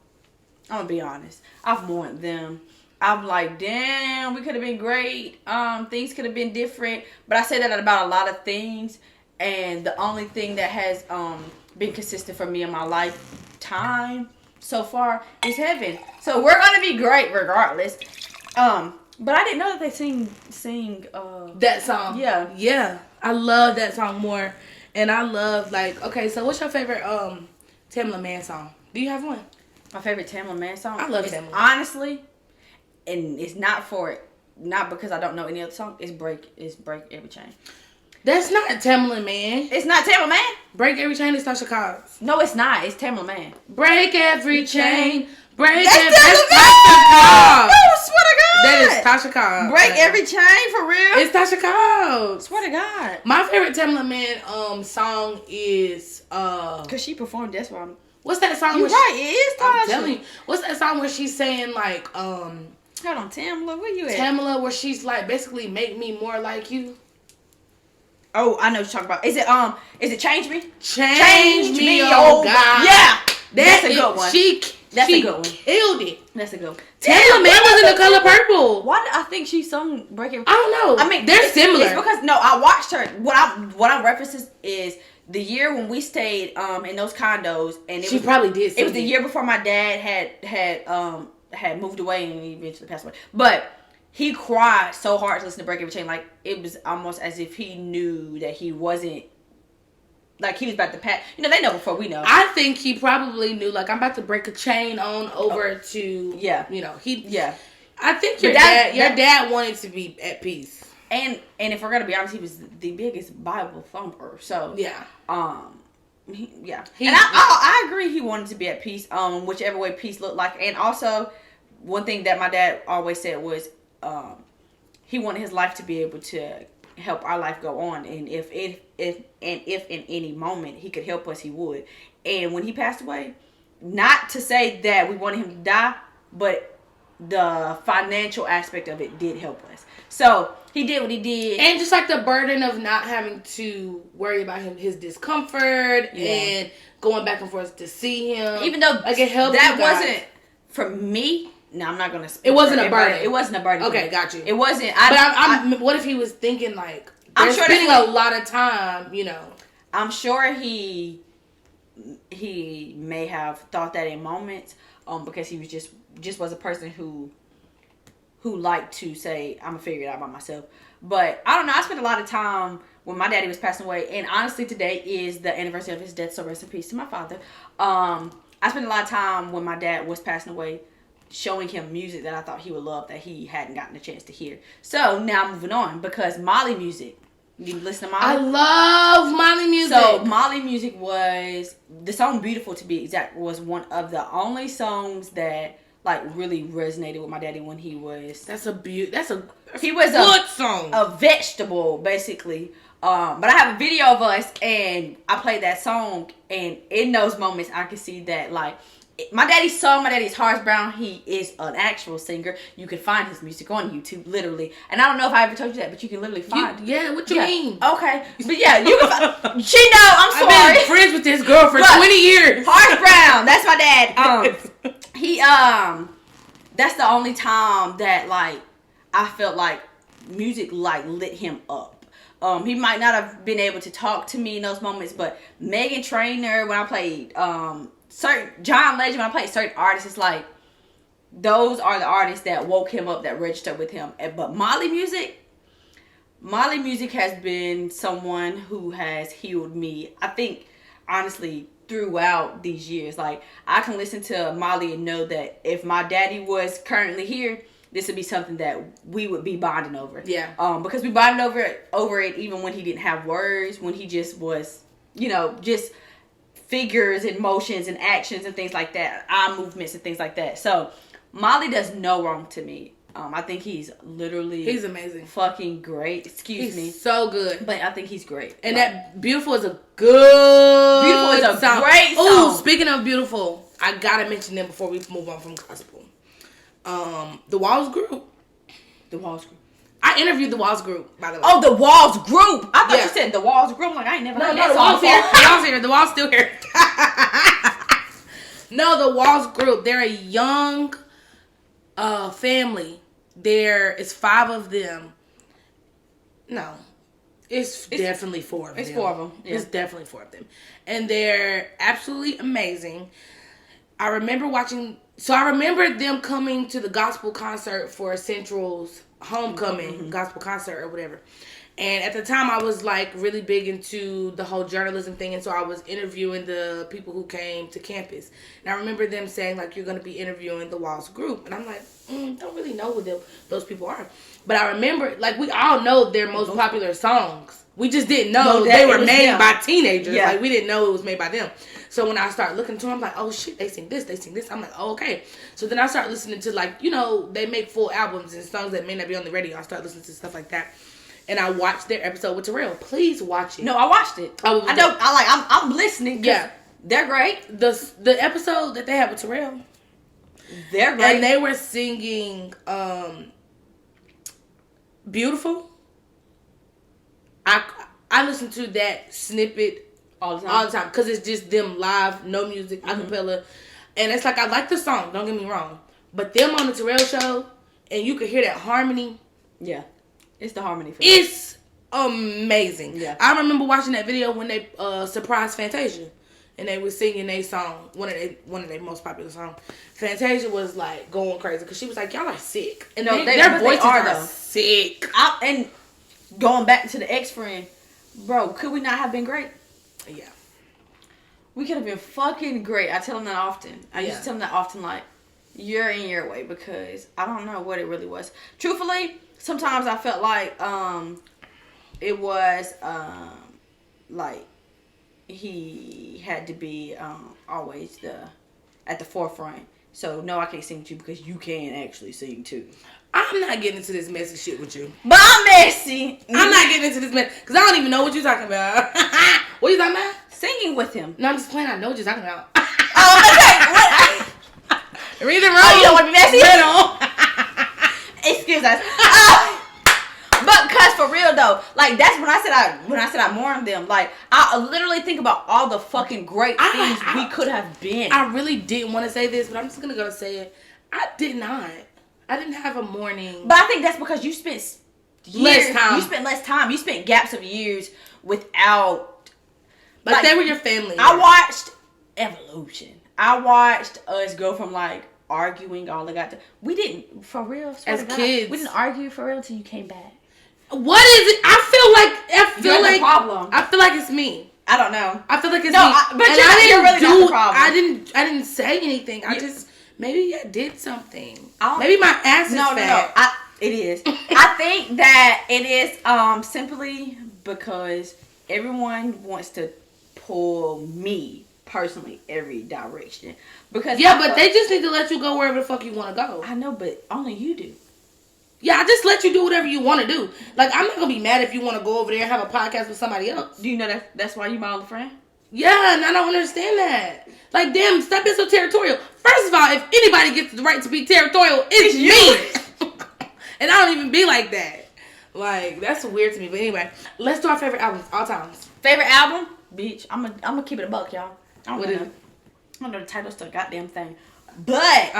I'm gonna be honest. I've mourned them. I'm like, damn, we could have been great. Things could have been different. But I say that about a lot of things. And the only thing that has been consistent for me in my lifetime so far is Heaven. So we're gonna be great regardless. But I didn't know that they sing that song. Yeah. I love that song more. And I love, like, okay, so what's your favorite Tamla Mann song? Do you have one? My favorite Tamla Mann song? I love Tamla. Honestly, and it's not because I don't know any other song, it's Break Every Chain. That's not Tamla Mann. It's not Tamla Mann? Break Every Chain is Tasha Cobbs. No, it's not. It's Tamla Mann. Break every chain. Break That's every Tasha Cobbs. No, swear to God. That is Tasha Cobbs. Break every chain, for real? It's Tasha Cobbs. Swear to God. My favorite Tamla Mann song is because she performed. That's why I'm. What's that song? You're right. It is Tasha. I'm telling you. What's that song where she's saying, like, hold on, Tamla, where you at? Tamla, where she's like, basically, make me more like you. Oh, I know what you're talking about. Is it Change Me? Change me, oh God. Yeah. That's a good one. That's a good one. Killed it. That's a good one. Tamla Mann was in The Color Purple. Why did I think she sung Break Every? I don't know. I mean, they're similar. It's because, no, I watched her. What I references is the year when we stayed in those condos, and she probably did. It was the year before my dad had moved away and he eventually passed away. But he cried so hard to listen to Break Every Chain. Like, it was almost as if he knew that he wasn't, like, he was about to pass. You know, they know before we know. I think he probably knew, like, I'm about to break a chain on over to, you know, I think your dad wanted to be at peace. And if we're gonna be honest, he was the biggest Bible thumper. So yeah. And I agree. He wanted to be at peace. Whichever way peace looked like. And also, one thing that my dad always said was, he wanted his life to be able to help our life go on. And if in any moment he could help us, he would. And when he passed away, not to say that we wanted him to die, but the financial aspect of it did help us. So he did what he did, and just like the burden of not having to worry about his discomfort and going back and forth to see him, even though like it helped. That wasn't for me. No, I'm not gonna. It wasn't a burden. It wasn't a burden. Okay, got you. It wasn't. But what if he was thinking like I'm sure spending a lot of time? You know, I'm sure he may have thought that in moments, because he was just was a person who liked to say, I'm gonna figure it out by myself. But I don't know, I spent a lot of time when my daddy was passing away, and honestly today is the anniversary of his death, so rest in peace to my father. I spent a lot of time when my dad was passing away showing him music that I thought he would love that he hadn't gotten a chance to hear. So now moving on, because Molly music, you listen to Molly? I love Molly music. So Molly music was, the song Beautiful to be exact, was one of the only songs that like really resonated with my daddy when he was. That's a good song. A vegetable, basically. But I have a video of us, and I played that song, and in those moments, I could see that, like, my daddy's song, my daddy's Horace Brown, he is an actual singer. You can find his music on YouTube, literally. And I don't know if I ever told you that, but you can literally find. What you mean? Okay. But yeah, you can find. She know, I'm sorry. I've been friends with this girl for 20 years. Horace Brown, that's my dad. He, that's the only time that, like, I felt like music, like, lit him up. He might not have been able to talk to me in those moments, but Meghan Trainor, when I played certain John Legend, when I played certain artists, it's like those are the artists that woke him up, that registered with him. But Molly Music has been someone who has healed me, I think, honestly, throughout these years. Like, I can listen to Molly and know that if my daddy was currently here, this would be something that we would be bonding over. Yeah. Because we bonded over it even when he didn't have words, when he just was, just figures and motions and actions and things like that, eye movements and things like that. So Molly does no wrong to me. I think he's amazing, fucking great. He's so good. But I think he's great. And that Beautiful is a good Beautiful is a great song. Oh, speaking of Beautiful, I gotta mention them before we move on from gospel. The Walls Group. The Walls Group. I interviewed the Walls Group, by the way. Oh, the Walls Group. I thought you said the Walls Group. Like, I ain't never heard that the Walls here. The Walls here. The Walls still here. No, the Walls Group. They're a young family. There is 5 of them. No. It's definitely 4 of them. It's 4 of them. Yeah. It's definitely 4 of them. And they're absolutely amazing. I remember them coming to the gospel concert for Central's homecoming gospel concert or whatever. And at the time, I was like really big into the whole journalism thing. And so I was interviewing the people who came to campus. And I remember them saying, like, you're going to be interviewing the Walls Group. And I'm like, don't really know who those people are. But I remember, like, we all know their most popular songs. We just didn't know they were made by teenagers. Yeah. Like, we didn't know it was made by them. So when I started looking to them, I'm like, oh, shit, they sing this. I'm like, oh, okay. So then I started listening to, like, they make full albums and songs that may not be on the radio. I started listening to stuff like that. And I watched their episode with Terrell. Please watch it. No, I watched it. I'm listening. Yeah. They're great. The episode that they had with Terrell. They're great. And they were singing Beautiful. I listen to that snippet all the time because it's just them live, no music, acapella, and it's like I like the song. Don't get me wrong, but them on the Terrell show, and you could hear that harmony. Yeah, it's the harmony. It's amazing. Yeah, I remember watching that video when they surprised Fantasia, and they were singing their song, one of their most popular songs. Fantasia was like going crazy because she was like, "Y'all are sick," and their voices are sick. And going back to the ex-friend, bro, could we not have been great? Yeah. We could have been fucking great. I tell them that often. I used to tell them that often, like, you're in your way, because I don't know what it really was. Truthfully, sometimes I felt like it was like he had to be always at the forefront. So, no, I can't sing with you because you can actually sing too. I'm not getting into this messy shit with you. But I'm messy. I'm not getting into this mess because I don't even know what you're talking about. What are you talking about? Singing with him. No, I'm just playing. I know what you're talking about. Oh, okay. Read the room. Oh, you don't want to be messy? Excuse us. But cause for real though, like that's when I said I mourned them. Like I literally think about all the fucking great things we could have been. I really didn't want to say this, but I'm just gonna go say it. I did not. I didn't have a mourning. But I think that's because you spent less time. You spent less time. You spent gaps of years without. Like they were your family. I watched evolution. I watched us go from like arguing all the goddamn. We didn't for real. As kids, we didn't argue for real till you came back. What is it? I feel like problem. I feel like it's me. I don't know. I feel like it's me. But you're really not the problem. I didn't say anything. I just maybe I did something. Maybe my ass is fat. No. It is. I think that it is simply because everyone wants to pull me personally every direction because but they just need to let you go wherever the fuck you want to go. I know, but only you do. Yeah, I just let you do whatever you want to do. Like, I'm not gonna be mad if you want to go over there and have a podcast with somebody else. Do you know that's why you my only friend? Yeah, and I don't understand that. Like, damn, stop being so territorial. First of all, if anybody gets the right to be territorial, it's me. And I don't even be like that. Like, that's weird to me. But anyway, let's do our favorite albums all times. Favorite album? Bitch, I'm gonna keep it a buck, y'all. I What is it? don't know the titles to the goddamn thing. But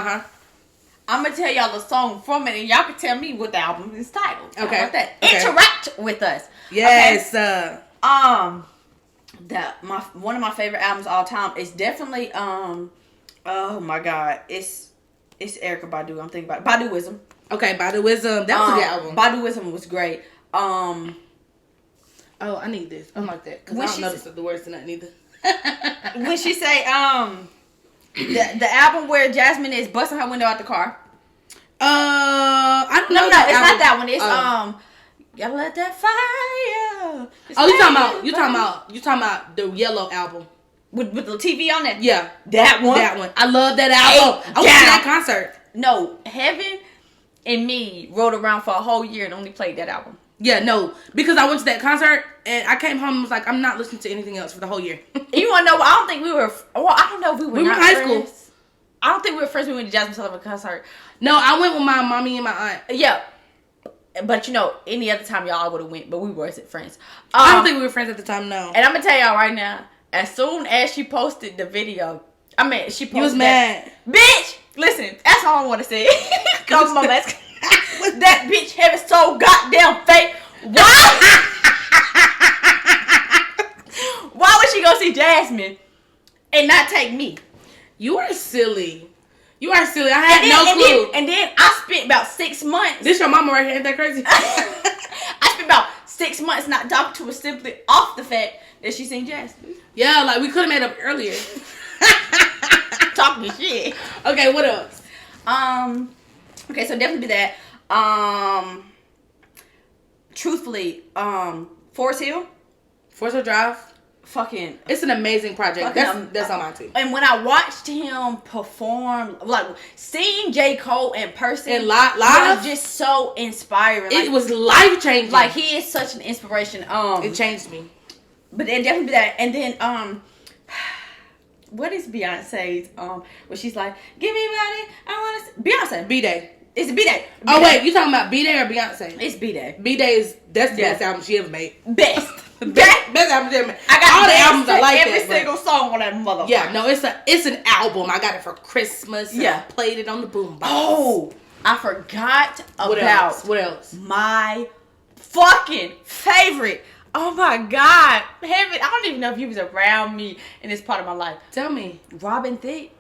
I'm gonna tell y'all the song from it, and y'all can tell me what the album is titled. Okay. How about that? Okay. Interact with us. Yes. Okay? One of my favorite albums all time is definitely oh my god, it's Erykah Badu. I'm thinking about Baduism. Okay, Baduism. That was a good album. Baduism was great. Oh, I need this. I like that because I don't notice the words to nothing either. When she say the album where Jasmine is busting her window out the car. I don't know. No, it's not that one. It's gotta let that fire. You talking about the Yellow album with the TV on it? Yeah, that one. I love that album. I went to that concert. No, Heaven and Me rode around for a whole year and only played that album. Yeah, no, because I went to that concert and I came home and was like, I'm not listening to anything else for the whole year. You wanna know? I don't think we were. Well, I don't know if we were. We were in high school. I don't think we were friends when we went to Jasmine Sullivan concert. No, I went with my mommy and my aunt. Yeah. But any other time y'all would have went, but we wasn't friends. I don't think we were friends at the time, no. And I'm gonna tell y'all right now, as soon as she posted the video, she posted You was mad. Bitch! Listen, that's all I want to say. Come on, let's that bitch Heaven so goddamn fake. Why would she go see Jasmine and not take me? You are silly. You are silly. I had no clue. And then I spent about 6 months. This your mama right here. Ain't that crazy? I spent about 6 months not talking to her simply off the fact that she seen Jasmine. Yeah, like we could have made up earlier. Talking shit. Okay, what else? Okay, so definitely that. Truthfully, Forest Hill. Forest Hill Drive. Fucking. It's an amazing project. That's on my team. And when I watched him perform, like seeing J. Cole in person and live was just so inspiring. It was life changing. Like he is such an inspiration. It changed me. But then definitely that. And then what is Beyonce's where she's like, give me body, I wanna Beyonce. B-Day. It's B-Day. Oh wait, you talking about B-Day or Beyonce? It's B-Day. B-Day that's the best album she ever made. Best. Best album she ever made. I got all the albums I like every single song on that motherfucker. Yeah, no, it's an album. I got it for Christmas. Yeah, I played it on the boombox. Oh, I forgot What else? My fucking favorite. Oh my God, Heaven! I don't even know if he was around me in this part of my life. Tell me, Robin Thicke.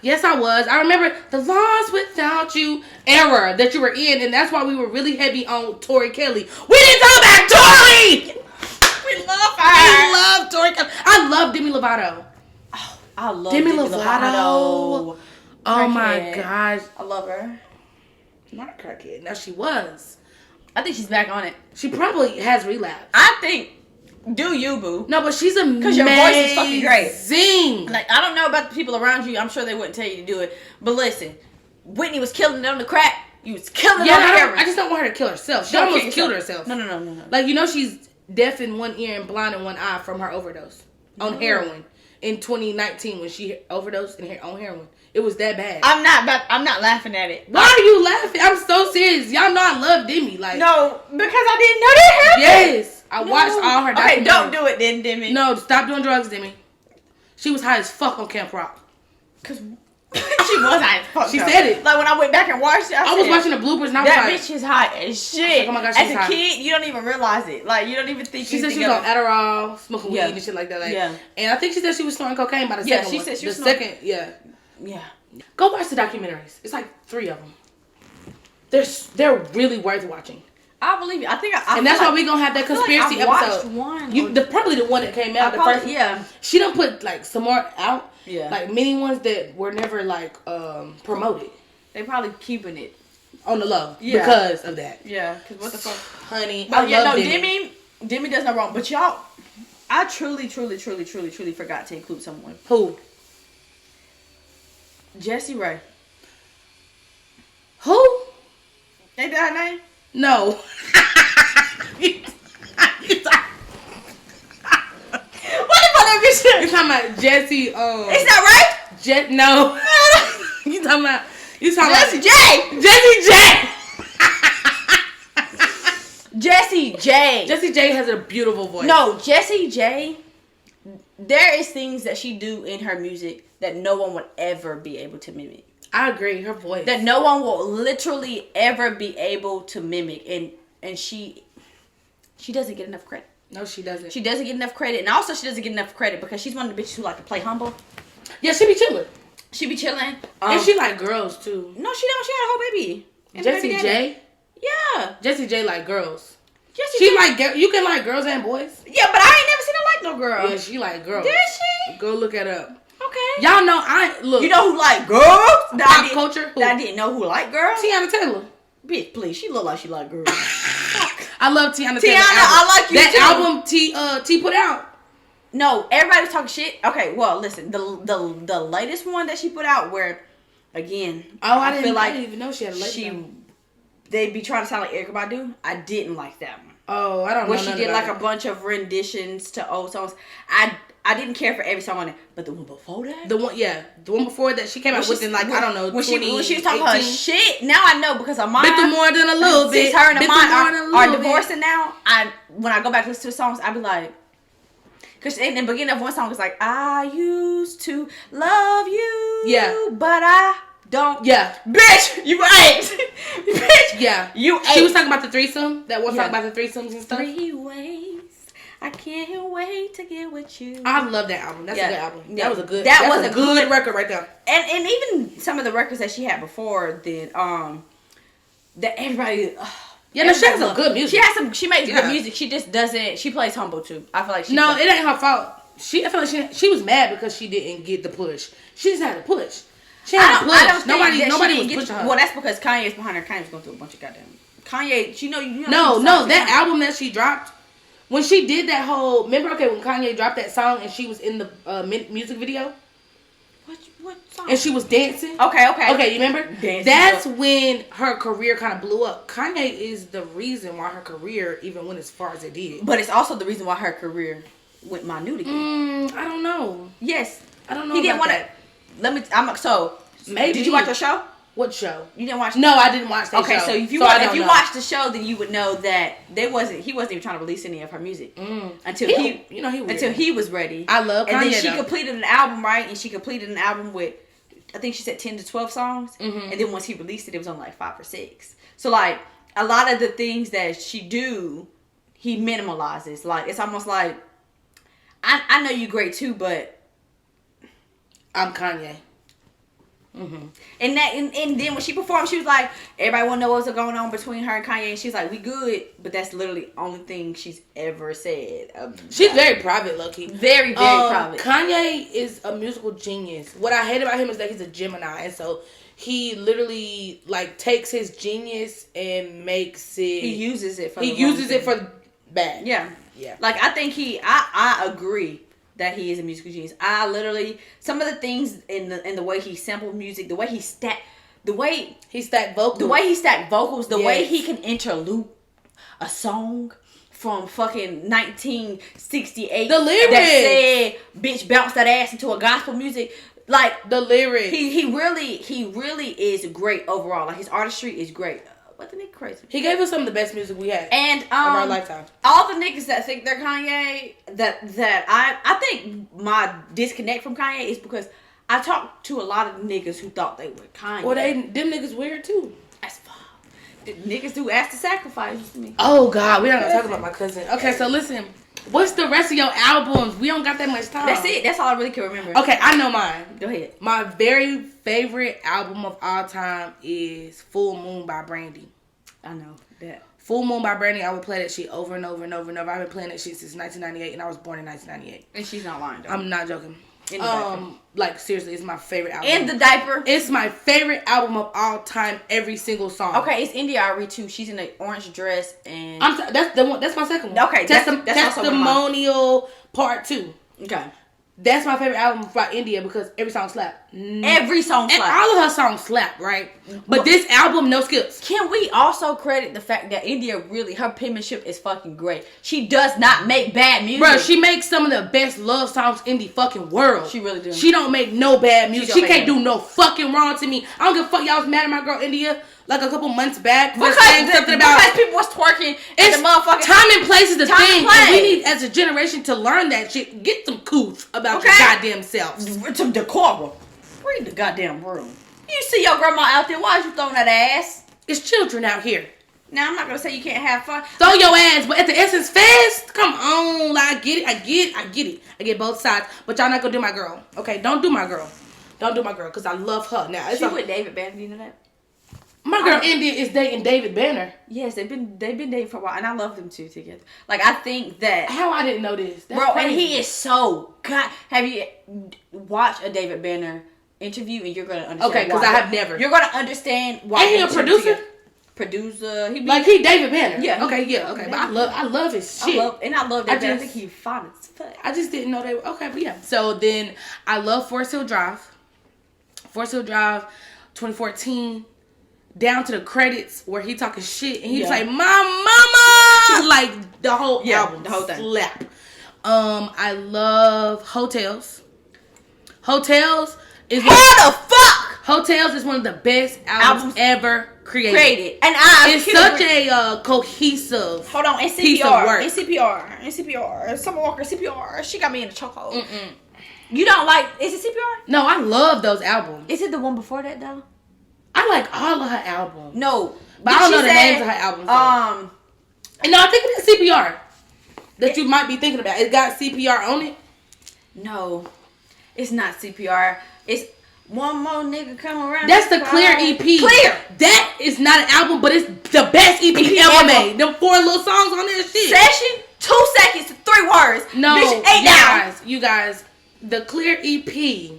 Yes, I was. I remember the Lost Without You era that you were in, and that's why we were really heavy on Tori Kelly. We didn't talk about Tori! We love her. We love Tori Kelly. I love Demi Lovato. Oh, I love Demi Lovato. Oh my gosh. I love her. Not a crackhead. No, she was. I think she's back on it. She probably has relapsed. I think. Do you, boo? No, but she's amazing. Because your voice is fucking great. Zing. Like, I don't know about the people around you. I'm sure they wouldn't tell you to do it. But listen, Whitney was killing it on the crack. You was killing it on the heroin. I just don't want her to kill herself. She almost killed herself. No. Like, she's deaf in one ear and blind in one eye from her overdose on heroin in 2019 when she overdosed on heroin. It was that bad. I'm not laughing at it. Why are you laughing? I'm so serious. Y'all know I love Demi. Like, no, because I didn't know that happened. Yes. I watched all her documentaries. Okay, don't do it then, Demi. No, stop doing drugs, Demi. She was high as fuck on Camp Rock. Because she was high as fuck. She said it. Like when I went back and watched it, I was watching the bloopers and I was that like, bitch is high as shit. Oh my gosh, she's as a kid, you don't even realize it. Like you don't even think. She said she was on Adderall, smoking weed and shit like that. Like, yeah. And I think she said she was snorting cocaine by the second one. Yeah, she said she was snorting. Yeah. Go watch the documentaries. It's like 3 of them. They're really worth watching. I believe it. I think and that's why we gonna have that conspiracy episode. Probably the one that came out. First. Yeah. She done put like some more out. Yeah. Like many ones that were never like promoted. They probably keeping it on the low because of that. Yeah. Because what the fuck, honey? But Demi does no wrong. But y'all, I truly forgot to include someone. Who? Jessie Ray. Who? Ain't that her name? No. What the fuck that bitch? You talking about Jessie? Is that right? No. You talking about Jessie J. Jessie J. Jessie J. Jessie J has a beautiful voice. No, Jessie J. There is things that she do in her music that no one would ever be able to mimic. I agree. Her voice. That no one will literally ever be able to mimic, and she doesn't get enough credit. No, she doesn't. She doesn't get enough credit, and also she doesn't get enough credit because she's one of the bitches who like to play humble. Yeah, she be chilling. She be chilling, and she like girls too. No, she don't. She had a whole baby. Jessie J. Yeah. Jessie J like girls. Jessie She J. like you can like girls and boys. Yeah, but I ain't never seen her like no girl. Yeah, she like girls. Did she? Go look it up. Okay. Y'all know look. You know who like girls? Pop culture. Who? That I didn't know who like girls. Tiana Taylor. Bitch, please. She look like she like girls. I love Tiana Taylor. I like you that too. album T put out. No, everybody was talking shit. Okay, well, listen. The latest one that she put out, where again, I didn't even know she had a latest one. They be trying to sound like Erykah Badu. I didn't like that one. Oh, I don't know. Where she did like a bunch of renditions to old songs. I didn't care for every song on it, but the one before that, the one before that, she came out within I don't know. When she was talking her shit. Now I know because Amon. Bit more than a little bit. Her and Amon are divorcing now. When I go back to listen to the songs, I be like, because in the beginning of one song, it's like, I used to love you, but I don't. Yeah, bitch, you ain't. Bitch, yeah, you ain't. She was talking about the threesome. That was talking about the threesomes and stuff. 3 ways. I can't wait to get with you. I love that album. That's a good album. Yeah. That was a good. That was a good record right there. And even some of the records that she had before, then that everybody. Yeah, no, she has some good music. She makes good music. She just doesn't. She plays humble too. I feel like it ain't her fault. I feel like she was mad because she didn't get the push. She just had to push. She had to push. Nobody was pushing her. Well, that's because Kanye's behind her. Kanye's going through a bunch of goddamn. Kanye, No, that album that she dropped. When she did that whole, remember? Okay, when Kanye dropped that song and she was in the music video. What song? And she was dancing. Okay. You remember? Dancing. That's when her career kind of blew up. Kanye is the reason why her career even went as far as it did. But it's also the reason why her career went minute again. I don't know. Yes, I don't know. He didn't want to. Maybe. Did you watch the show? What show? You didn't watch? No, I didn't watch that show. Okay, so if you watched the show, then you would know that he wasn't even trying to release any of her music until he was ready. I love Kanye. And then she completed an album, right? And she completed an album with, I think she said 10 to 12 songs. Mm-hmm. And then once he released it, it was on like 5 or 6. So like a lot of the things that she do, he minimalizes. Like it's almost like I know you great too, but I'm Kanye. Mm-hmm. And then when she performed, she was like, everybody want to know what's going on between her and Kanye, and she's like, we good, but that's literally the only thing she's ever said. She's very private, low-key. Very private. Kanye is a musical genius. What I hate about him is that he's a Gemini, and so he literally like takes his genius and makes it. He uses it for bad. Yeah. Like I think I agree that he is a musical genius. I literally, some of the things in the way he sampled music, the way he stacked vocals, the way he can interlude a song from fucking 1968. The lyrics that said, "Bitch, bounce that ass into a gospel music." Like the lyrics, he really is great overall. Like his artistry is great. What the nigga crazy? He gave us some of the best music we had and of our lifetime. All the niggas that think they're Kanye, that I think my disconnect from Kanye is because I talked to a lot of niggas who thought they were Kanye. Well, them niggas weird too. That's fine. The niggas do ask to sacrifice to me. Oh God, we're not gonna talk about my cousin. Okay, so listen. What's the rest of your albums? We don't got that much time. That's it. That's all I really can remember. Okay, I know mine. Go ahead. My very favorite album of all time is Full Moon by Brandy. I know that. Full Moon by Brandy, I would play that shit over and over and over and over. I've been playing that shit since 1998, and I was born in 1998. And she's not lying, though. I'm not joking. In the diaper. Like seriously, it's my favorite album. In the diaper. It's my favorite album of all time. Every single song. Okay, it's India Ari too. She's in an orange dress and. That's the one. That's my second one. Okay, that's also Testimonial Part 2. Okay. That's my favorite album by India because every song slap. Every song slap. And all of her songs slap, right? But this album, no skips. Can we also credit the fact that India really, her penmanship is fucking great. She does not make bad music. Bro, she makes some of the best love songs in the fucking world. She really do. She don't make no bad music. She can't do no fucking wrong to me. I don't give a fuck. Y'all was mad at my girl India like a couple months back for saying something about because people was twerking at the motherfucking time and place is the thing. And we need as a generation to learn that shit. Get some couth about your goddamn selves. Some decorum. Read the goddamn room. You see your grandma out there? Why is you throwing that ass? It's children out here. Now I'm not gonna say you can't have fun. Throw your ass, but at the Essence Fest, come on, like, I get it. I get both sides, but y'all not gonna do my girl, okay? Don't do my girl, cause I love her. Now she with David Banner, you know that? My girl India is dating David Banner. Yes, they've been dating for a while, and I love them two together. Like I think that how I didn't know this, that's bro, crazy. and he is so God. Have you watched a David Banner interview and you're gonna understand? Okay, because I have never. You're gonna understand why. Ain't he a producer? Producer, he David Banner. Yeah. Okay, yeah, okay. But I love his shit. I love David Banner. I think he's fine as fuck. I just didn't know they were okay, but yeah. So then I love Forest Hill Drive. 2014. Down to the credits where he talking shit and he's like, my mama, like the whole album, the whole thing. Slap. I love Hotels. Hotels is Hotels is one of the best albums ever created. And it's such a cohesive. Hold on, NCPR. Summer Walker, CPR. She got me in the chokehold. You don't like? Is it CPR? No, I love those albums. Is it the one before that though? I like all of her albums. No, but I don't know the names of her albums. And no, I think it is CPR that you might be thinking about. It got CPR on it. No, it's not CPR. It's One More Nigga Come Around. That's the Clear EP. Clear. That is not an album, but it's the best EP ever made. Them 4 little songs on there, shit. Session, 2 seconds to 3 words. No, bitch, you guys, the Clear EP.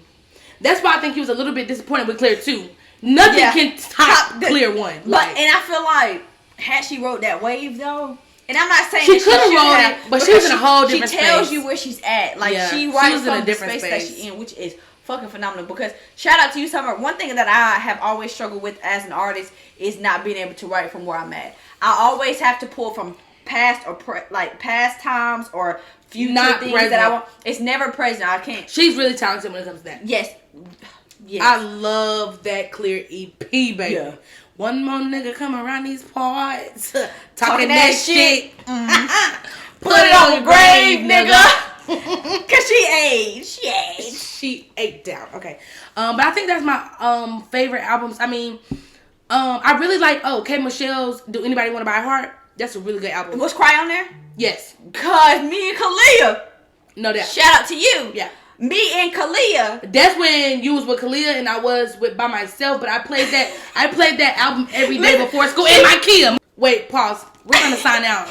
That's why I think he was a little bit disappointed with Clear 2. Nothing can top Clear 1. But and I feel like had she wrote that wave though, and I'm not saying she could have wrote it, but she was in a whole different space. She tells you where she's at. Like she writes from the space that she's in, which is fucking phenomenal. Because shout out to you, Summer. One thing that I have always struggled with as an artist is not being able to write from where I'm at. I always have to pull from past or past times or future things that I want. It's never present. I can't. She's really talented when it comes to that. Yes. I love that Clear EP, baby. Yeah. One more nigga come around these parts talking that shit. Put it on your grave, nigga. Cause she ate down. Okay. But I think that's my favorite albums. I mean, I really like K Michelle's Do Anybody Want to Buy a Heart? That's a really good album. Was Cry on there? Yes. Cause me and Kalia. No doubt. Shout out to you. Yeah. Me and Kalia. That's when you was with Kalia and I was with by myself. But I played that album every day before school in my Kia. Wait, pause. We're gonna sign out.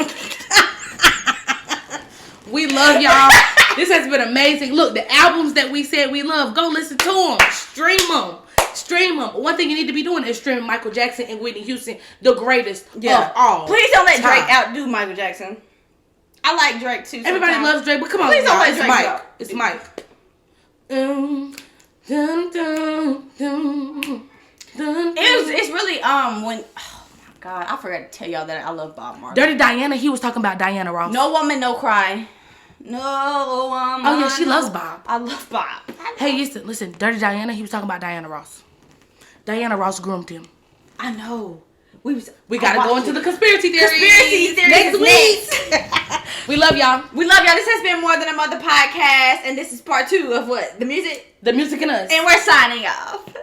We love y'all. This has been amazing. Look, the albums that we said we love, go listen to them. Stream them. One thing you need to be doing is stream Michael Jackson and Whitney Houston, the greatest of all. Please don't let Drake outdo Michael Jackson. I like Drake too. Everybody loves Drake, but come on, please don't let Drake Mike. It's Mike. It's really when oh my God, I forgot to tell y'all that I love Bob Marley. Dirty Diana, he was talking about Diana Ross. No Woman, No Cry. No woman. Oh yeah, she loves Bob. I love Bob. Hey, listen, Dirty Diana, he was talking about Diana Ross. Diana Ross groomed him. I know. We gotta go into the conspiracy theories next week. We love y'all. This has been More Than a Mother podcast, and this is part 2 of what? The music? The music and us. And we're signing off.